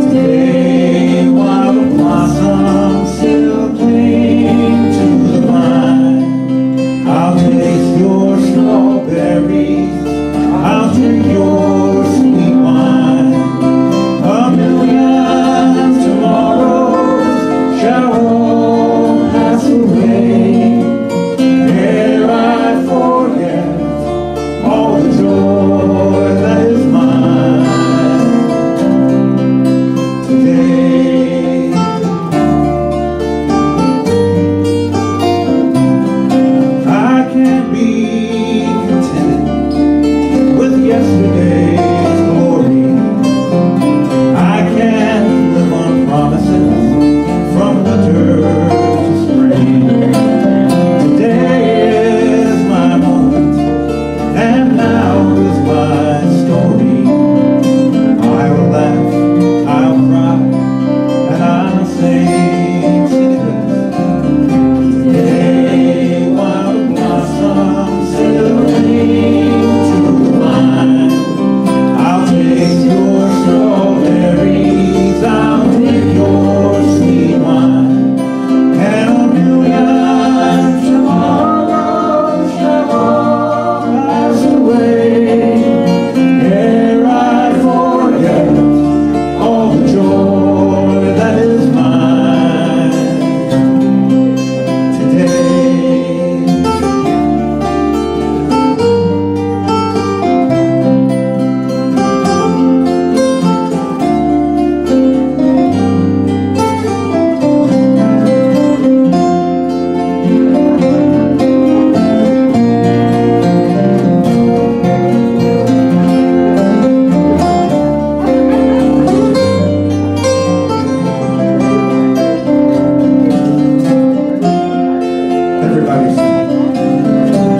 Today, while the blossoms still cling to the vine, I'll taste your strawberries, I'll drink your sweet wine. A million tomorrows shall all pass away ere I forget all the joy that is mine today. I can't be contented with yesterday's glory. I can't live on promises from winter to spring. Today is my moment, and now is my story. I will laugh, I'll cry, and I'll sing. Sing it with us. Today, while the blossoms still cling to the vine, I'll taste your strawberries, I'll drink your sweet wine. And a million tomorrows shall all pass away ere I forget all the joy that is mine today. Everybody sing.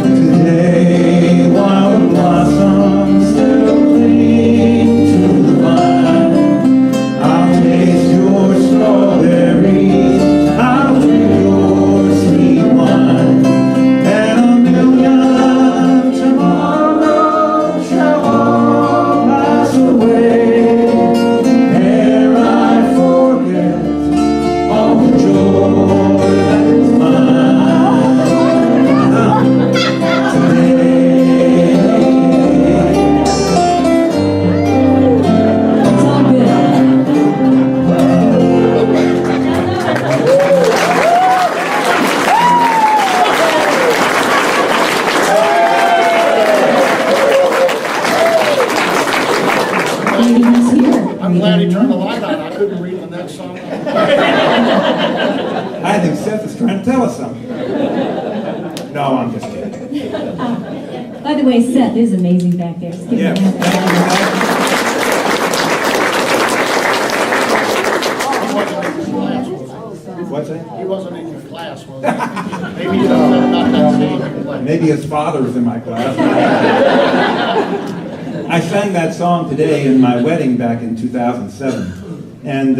Today, while the blossoms still cling to the vine, I'll taste your strawberries, I'll drink your sweet wine. And a million tomorrows shall all pass away ere I forget all the joy that is mine today. It's all good. Maybe he's here. I'm glad he turned the light on. I couldn't read the next song. I think Seth is trying to tell us something. No, I'm just kidding. By the way, Seth is amazing back there. Just give him a Yes. He wasn't in your class, was he? What's that? He wasn't in your class, was he? Maybe he doesn't know about that same. Maybe his father was in my class. I sang that song today in my wedding back in 2007. And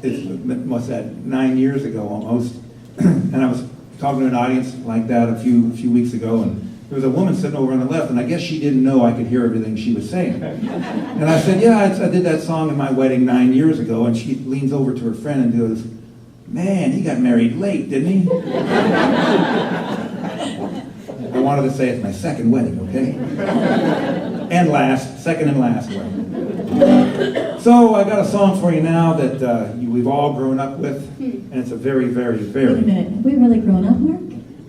it's, what's that, 9 years ago almost. And I was talking to an audience like that a few weeks ago, and there was a woman sitting over on the left, and I guess she didn't know I could hear everything she was saying. And I said, yeah, I did that song in my wedding 9 years ago. And she leans over to her friend and goes, man, he got married late, didn't he? I wanted to say it's my second wedding, okay? And last, second and last wedding. So I got a song for you now that we've all grown up with, and And it's a very, very, Wait a very... minute, have we really grown up, Mark?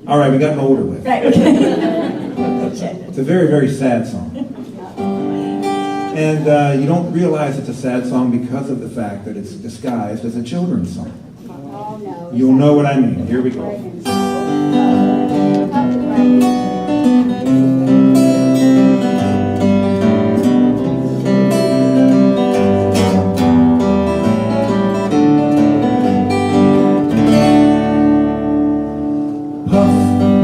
All right, we got an older with. Right, okay. It's a very, very sad song. And you don't realize it's a sad song because of the fact that it's disguised as a children's song. Oh, no. You'll know what I mean. Here we go. Puff,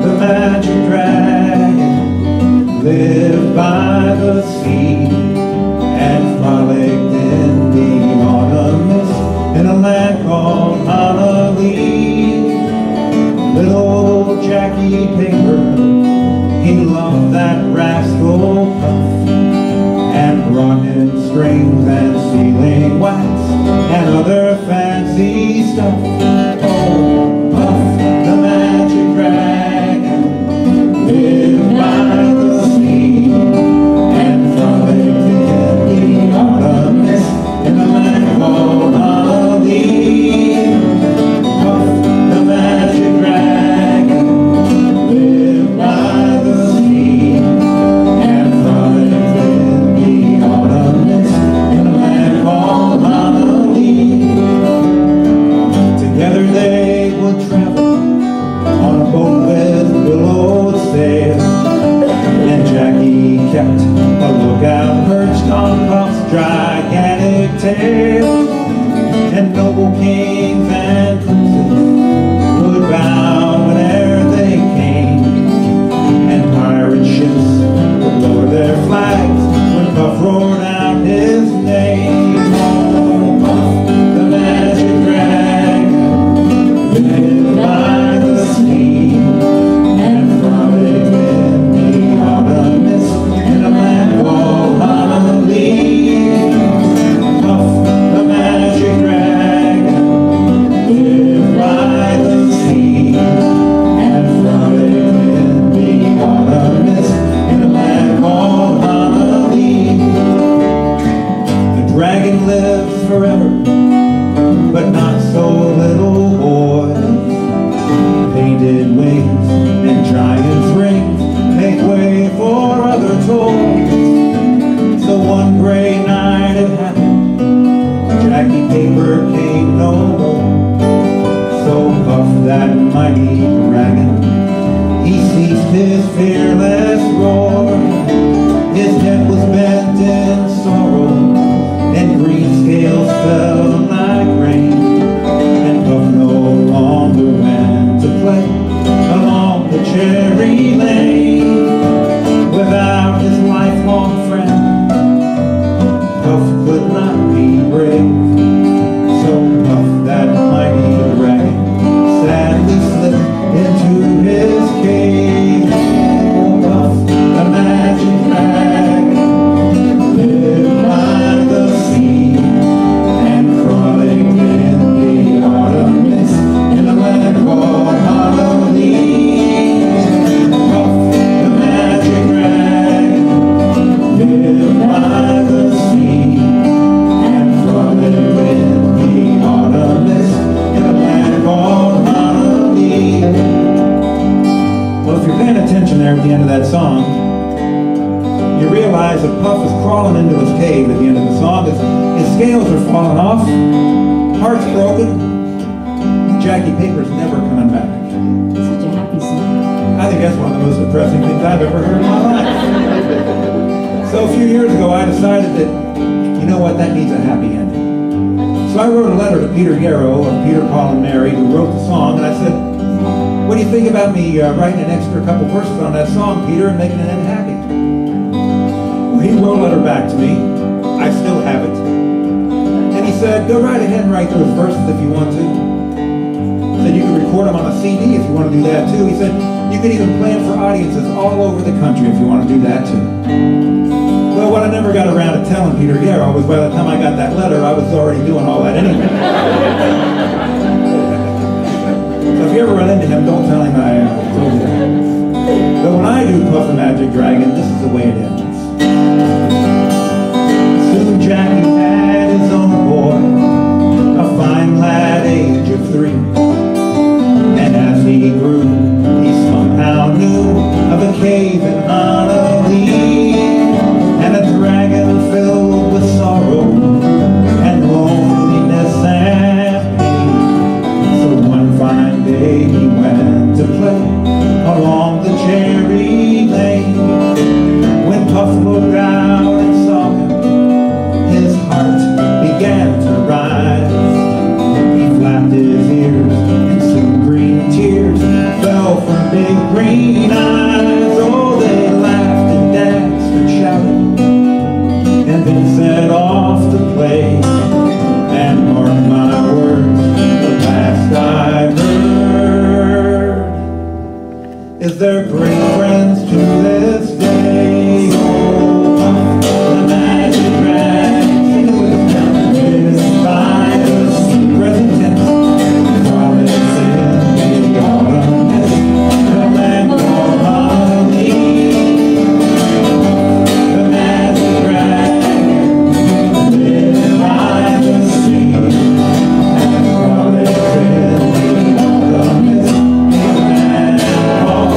the magic dragon, lived by the sea and frolicked in the autumn mist in a land called Honolulu. Little Jackie Paper, he loved that rascal Puff, and brought him strings and sealing wax and other fancy stuff. Oh, Puff, the magic dragon, lived by the sea and frolicked in the autumn mist in a land called Honolulu. Puff, the magic dragon, lived by the sea and frolicked in the autumn mist in a land called Honolulu. Together they would travel on a boat with billows sail, and Jackie kept a lookout perched on Puff's gigantic tail. And noble kings and princes would bow whene'er they came, and pirate ships would lower their flags when Puff roared out his name. Oh, Puff, the magic dragon, lived by the sea and frolicked in the autumn mist in a land called Honolulu. Puff, the magic dragon, lived by the sea and frolicked in the autumn mist in a land called Honolulu. The dragon lives forever, but not so little boys. Painted wings and giant's rings make way for other toys. So one gray night it happened, Jackie Paper came no more. So Puff, that mighty dragon, he ceased his fearless roar. His head was bent in sorrow, and green scales fell like rain. And Puff no longer went to play along the cherry lane without his lifelong friend. Puff could not be brave. So Puff, that mighty dragon, sadly slipped into his cave. Oh, Puff, the magic dragon, lived by the sea and frolicked in the autumn mist in a land called Honolulu. Puff, the magic dragon, lived by the sea and frolicked in the autumn mist in a land called Honolulu. Well, if you're paying attention there at the end of that song, you realize that Puff is crawling into his cave at the end of the song. His scales are falling off, heart's broken. Jackie Paper's never coming back. Such a happy song. I think that's one of the most depressing things I've ever heard in my life. So a few years ago, I decided that, you know what, that needs a happy ending. So I wrote a letter to Peter Yarrow of Peter, Paul, and Mary, who wrote the song, and I said, what do you think about me writing an extra couple verses on that song, Peter, and making it end happy? Well, he wrote a letter back to me. I still have it. And he said, go right ahead and write those verses if you want to. He said, you can record them on a CD if you want to do that too. He said, you could even play them for audiences all over the country if you want to do that too. Well, what I never got around to telling Peter Yarrow was by the time I got that letter, I was already doing all that anyway. So if you ever run into him, don't tell him I told you that. But when I do Puff the Magic Dragon, this is the way it ends. Soon Jackie had his own boy, a fine lad, age of 3. he grew, he somehow knew of a cave in Honolulu and a dragon filled with sorrow and loneliness and pain. So one fine day he went to play along the cherry lane. When Puff looked out and saw him, his heart began to rise. He flapped his ears and soon green tears fell from big green eyes. Oh, they laughed and danced and shouted and then set off to play. And mark my words, the last I heard is they're great friends to this day. Oh, Puff, the magic rag, was mounted by the sea present tense, promise in the autumn mist, the land called Honolulu. The magic rag, lived by the sea, and promise in the autumn mist, the land called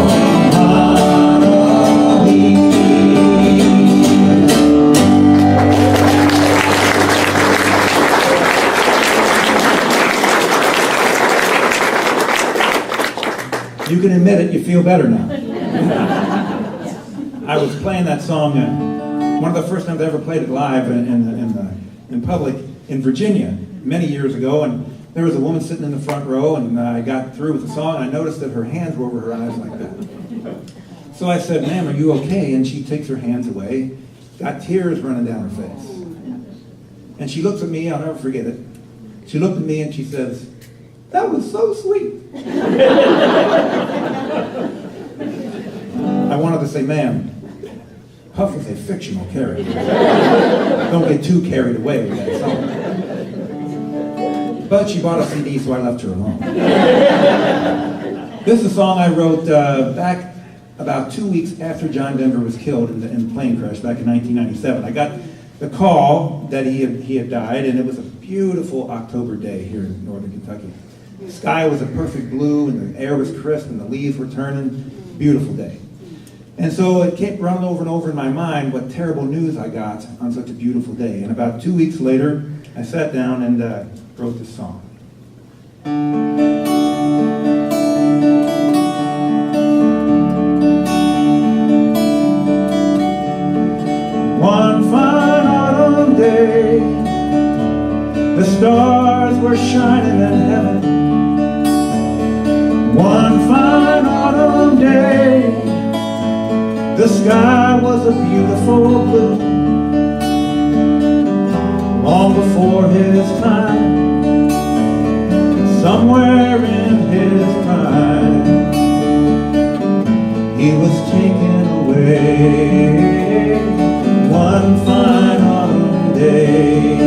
You can admit it, you feel better now. I was playing that song, one of the first times I ever played it live in public in Virginia many years ago, and there was a woman sitting in the front row, and I got through with the song, and I noticed that her hands were over her eyes like that. So I said, "Ma'am, are you okay?" And she takes her hands away, got tears running down her face. And she looks at me, I'll never forget it. She looked at me and she says, "That was so sweet." I wanted to say, "Ma'am, Puff is a fictional character. Don't get too carried away with that song." But she bought a CD, so I left her alone. This is a song I wrote back about 2 weeks after John Denver was killed in the plane crash back in 1997. I got the call that he had died, and it was a beautiful October day here in northern Kentucky. The sky was a perfect blue, and the air was crisp, and the leaves were turning. Beautiful day. And so it kept running over and over in my mind what terrible news I got on such a beautiful day. And about 2 weeks later, I sat down and wrote this song. One fine autumn day, the stars were shining in heaven. One fine autumn day, the sky was a beautiful blue. Long before his time, somewhere in his prime, he was taken away. One fine autumn day,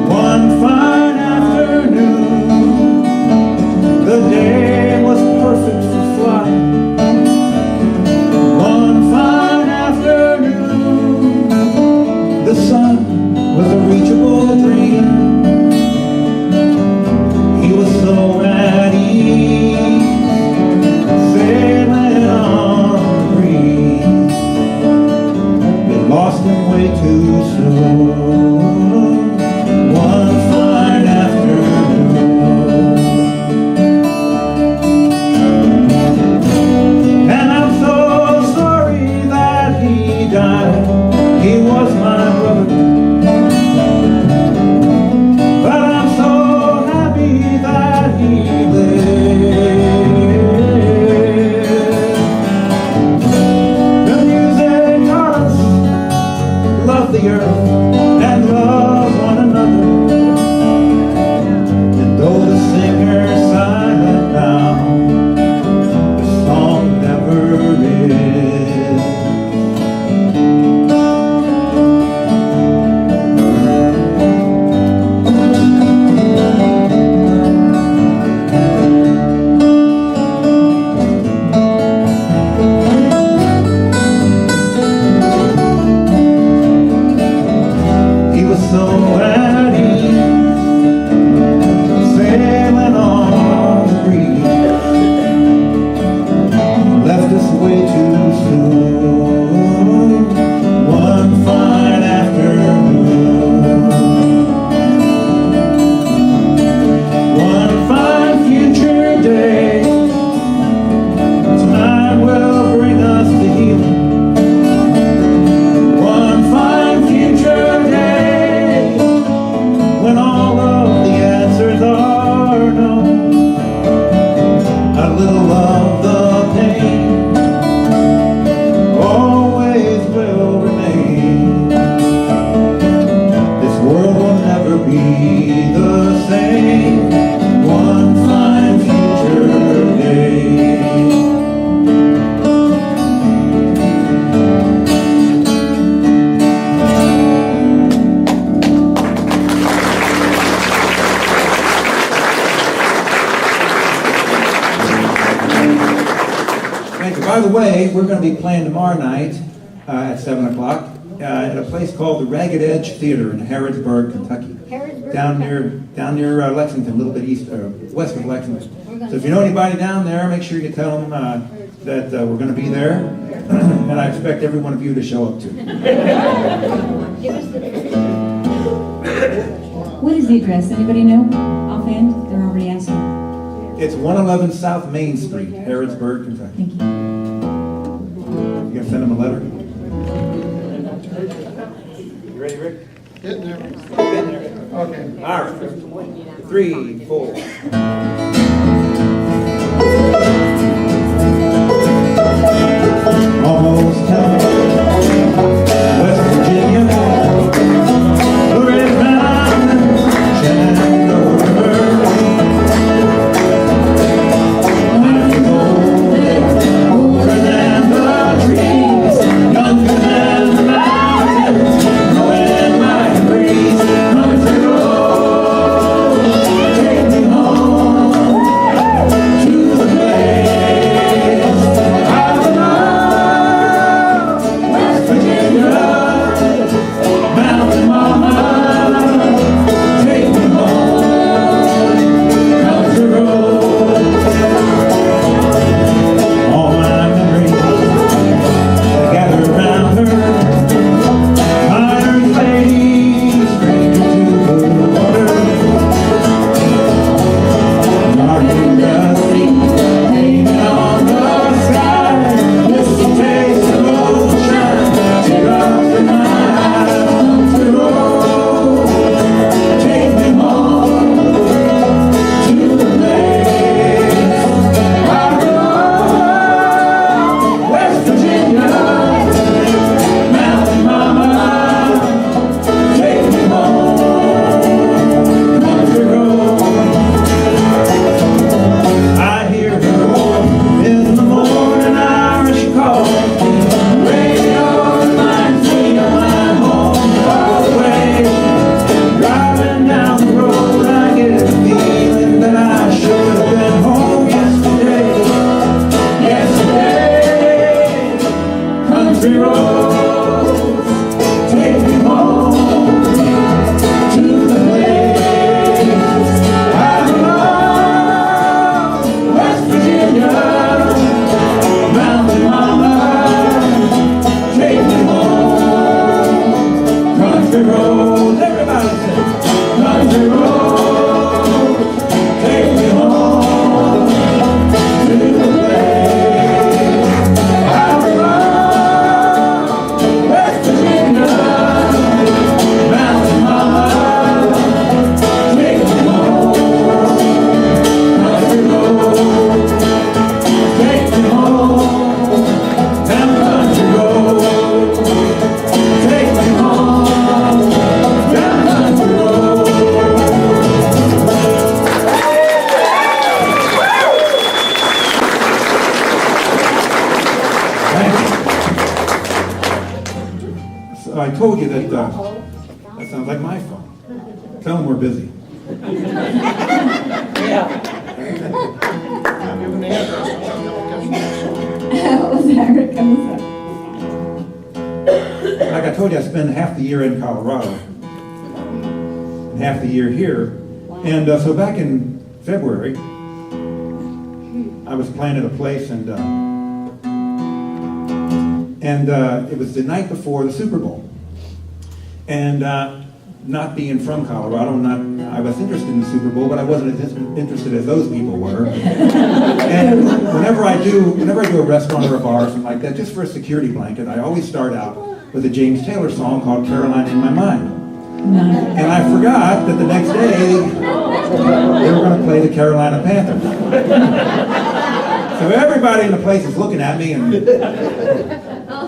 one fine afternoon, the day was perfect for flying. One fine afternoon, the sun was a reachable dream. By the way, we're going to be playing tomorrow night at 7 o'clock at a place called the Ragged Edge Theater in Harrodsburg, Kentucky. Down near Lexington, a little bit west of Lexington. So if you know anybody down there, make sure you tell them that we're going to be there, and I expect every one of you to show up too. What is the address? Anybody know offhand? They're already asking. It's 111 South Main Street, Harrodsburg, Kentucky. Thank you. You gonna send them a letter? You ready, Rick? Getting there. Getting there. Okay. All right. 3, 4. Almost time. West Virginia. The red mountains shine over me. I go there, older than the trees, younger than the mountains, knowing my breeze, country road, take me home to the place I love, West Virginia, mountain mama, take me home, country road. All my memories gather around her. Iron lady, stranger to the water. Darkening the sea, hanging on the sky. Misty taste of ocean, teardrops in my eyes. Country road, take me home to the place I love, West Virginia, mountain mama, take me home, country road. I hear her in the morning Irish call. Radio reminds me of my home far away. Driving down the road, I get a feeling that I should have been home yesterday. Yesterday, country roads, take me home to the place I love, West Virginia, mountain mama, take me home, country roads. Everybody say, country roads, take me home to the place I love, West Virginia, mountain mama, take me home, country roads, take me home, down country roads, take me home, down country roads. Thank you. So I told you that that sounds like my phone. Tell them we're busy. I'll give them the address. What was that, Rick? What was that? Like I told you, I spend half the year in Colorado and half the year here. And so back in February, I was playing at a place, and it was the night before the Super Bowl. And not being from Colorado, I was interested in the Super Bowl, but I wasn't as interested as those people were. And whenever I do a restaurant or a bar or something like that, just for a security blanket, I always start out with a James Taylor song called "Caroline in My Mind." And I forgot that the next day they were going to play the Carolina Panthers. So everybody in the place is looking at me, and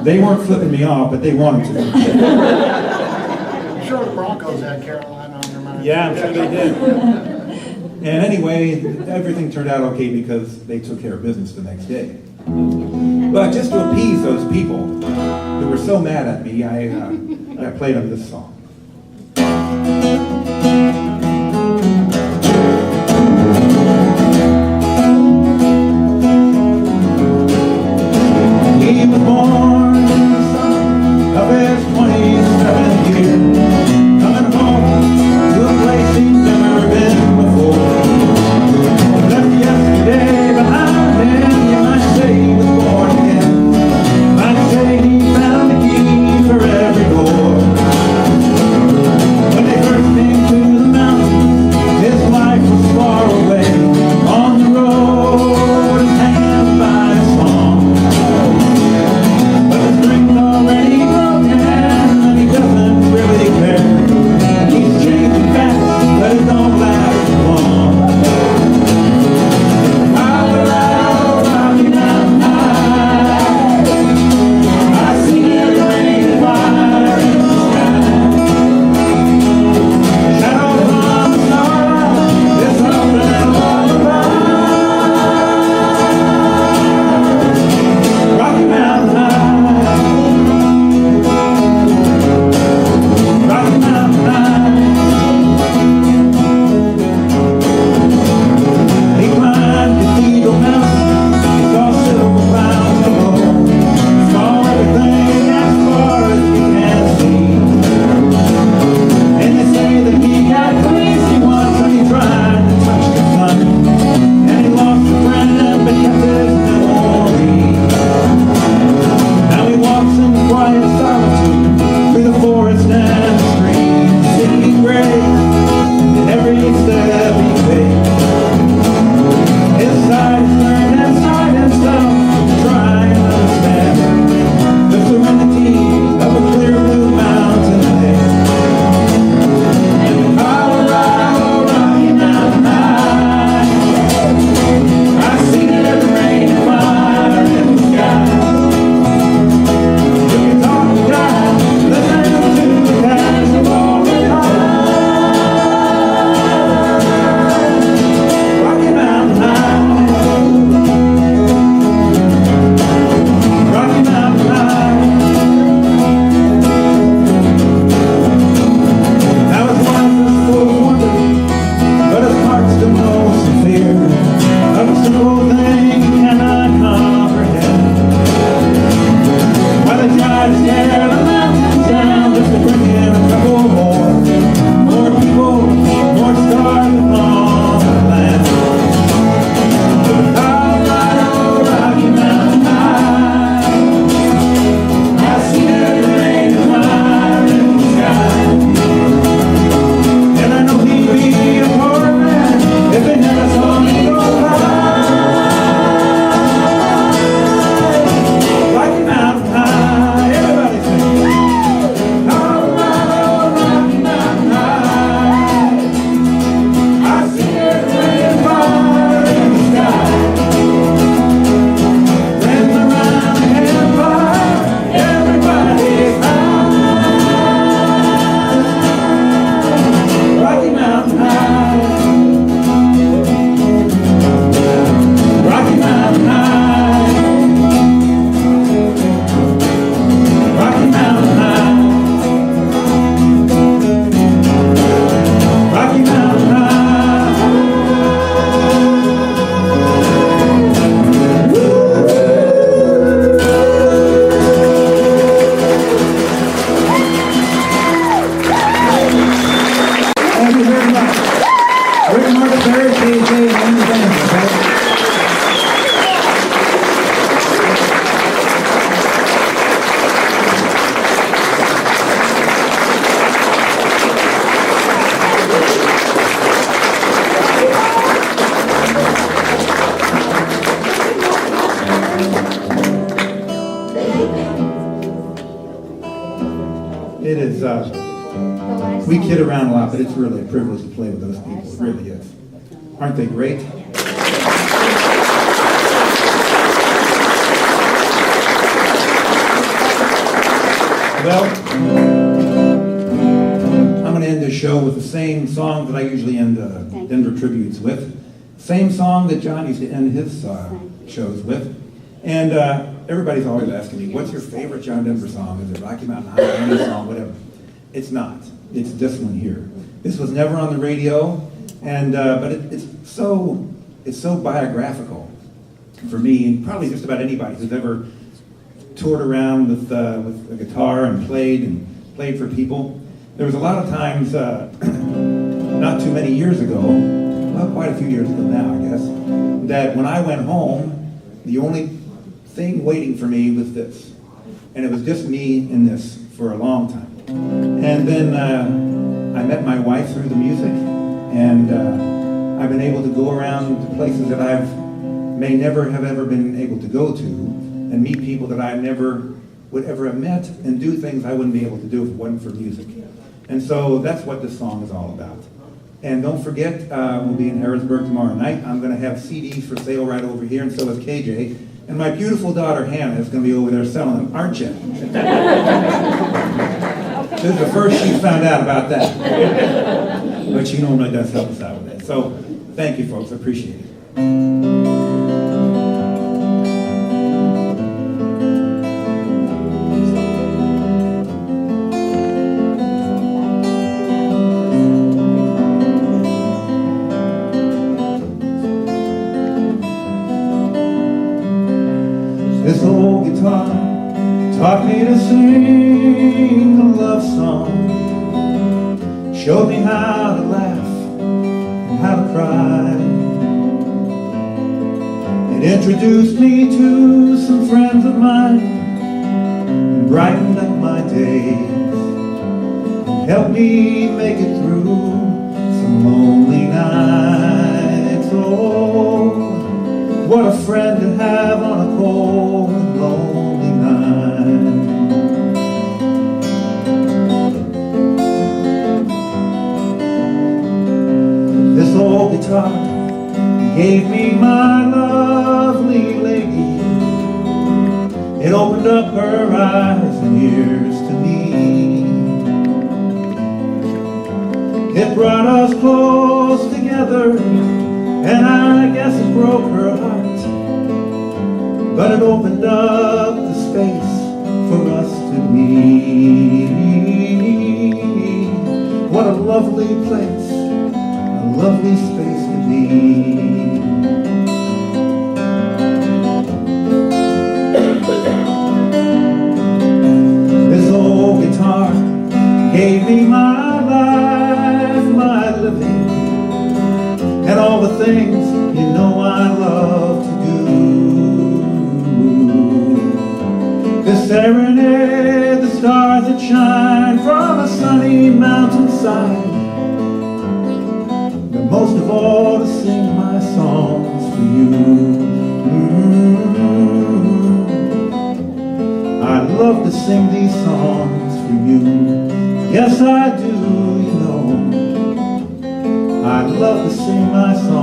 they weren't flipping me off, but they wanted to. I'm sure the Broncos had Carolina on their mind. Yeah, I'm sure they did. And anyway, everything turned out okay because they took care of business the next day. But just to appease those people who were so mad at me, I played them this song. We kid around a lot, but it's really a privilege to play with those people. It really is. Aren't they great? Well, I'm going to end this show with the same song that I usually end Denver tributes with. Same song that John used to end his shows with. And everybody's always asking me, what's your favorite John Denver song? Is it Rocky Mountain High, any song, whatever? It's not. It's this one here. This was never on the radio, and but it's so biographical for me, and probably just about anybody who's ever toured around with a guitar and played for people. There was a lot of times, not too many years ago, well, quite a few years ago now, I guess, that when I went home, the only thing waiting for me was this. And it was just me in this for a long time. And then I met my wife through the music, and I've been able to go around to places that I may never have ever been able to go to, and meet people that I never would ever have met, and do things I wouldn't be able to do if it wasn't for music. And so that's what this song is all about. And don't forget, we'll be in Harrisburg tomorrow night. I'm going to have CDs for sale right over here, and so is KJ. And my beautiful daughter, Hannah, is going to be over there selling them, aren't you? This is the first she found out about that. But she normally does help us out with that. So thank you, folks. I appreciate it. This old guitar taught me to sing a love song, showed me how to laugh and how to cry. It introduced me to some friends of mine and brightened up my days and helped me make it through some lonely nights. Oh, what a friend to have on a cold and lonely night. This old guitar gave me my lovely lady. It opened up her eyes and ears to me. It brought us close together, and I guess it broke her heart. But it opened up the space for us to meet. What a lovely place, a lovely space to be. This old guitar gave me my life, my living, and all the things you know I love to do. To serenade the stars that shine from a sunny mountainside, but most of all to sing my songs for you. I love to sing these songs for you. Yes, I do, you know. I love to sing my songs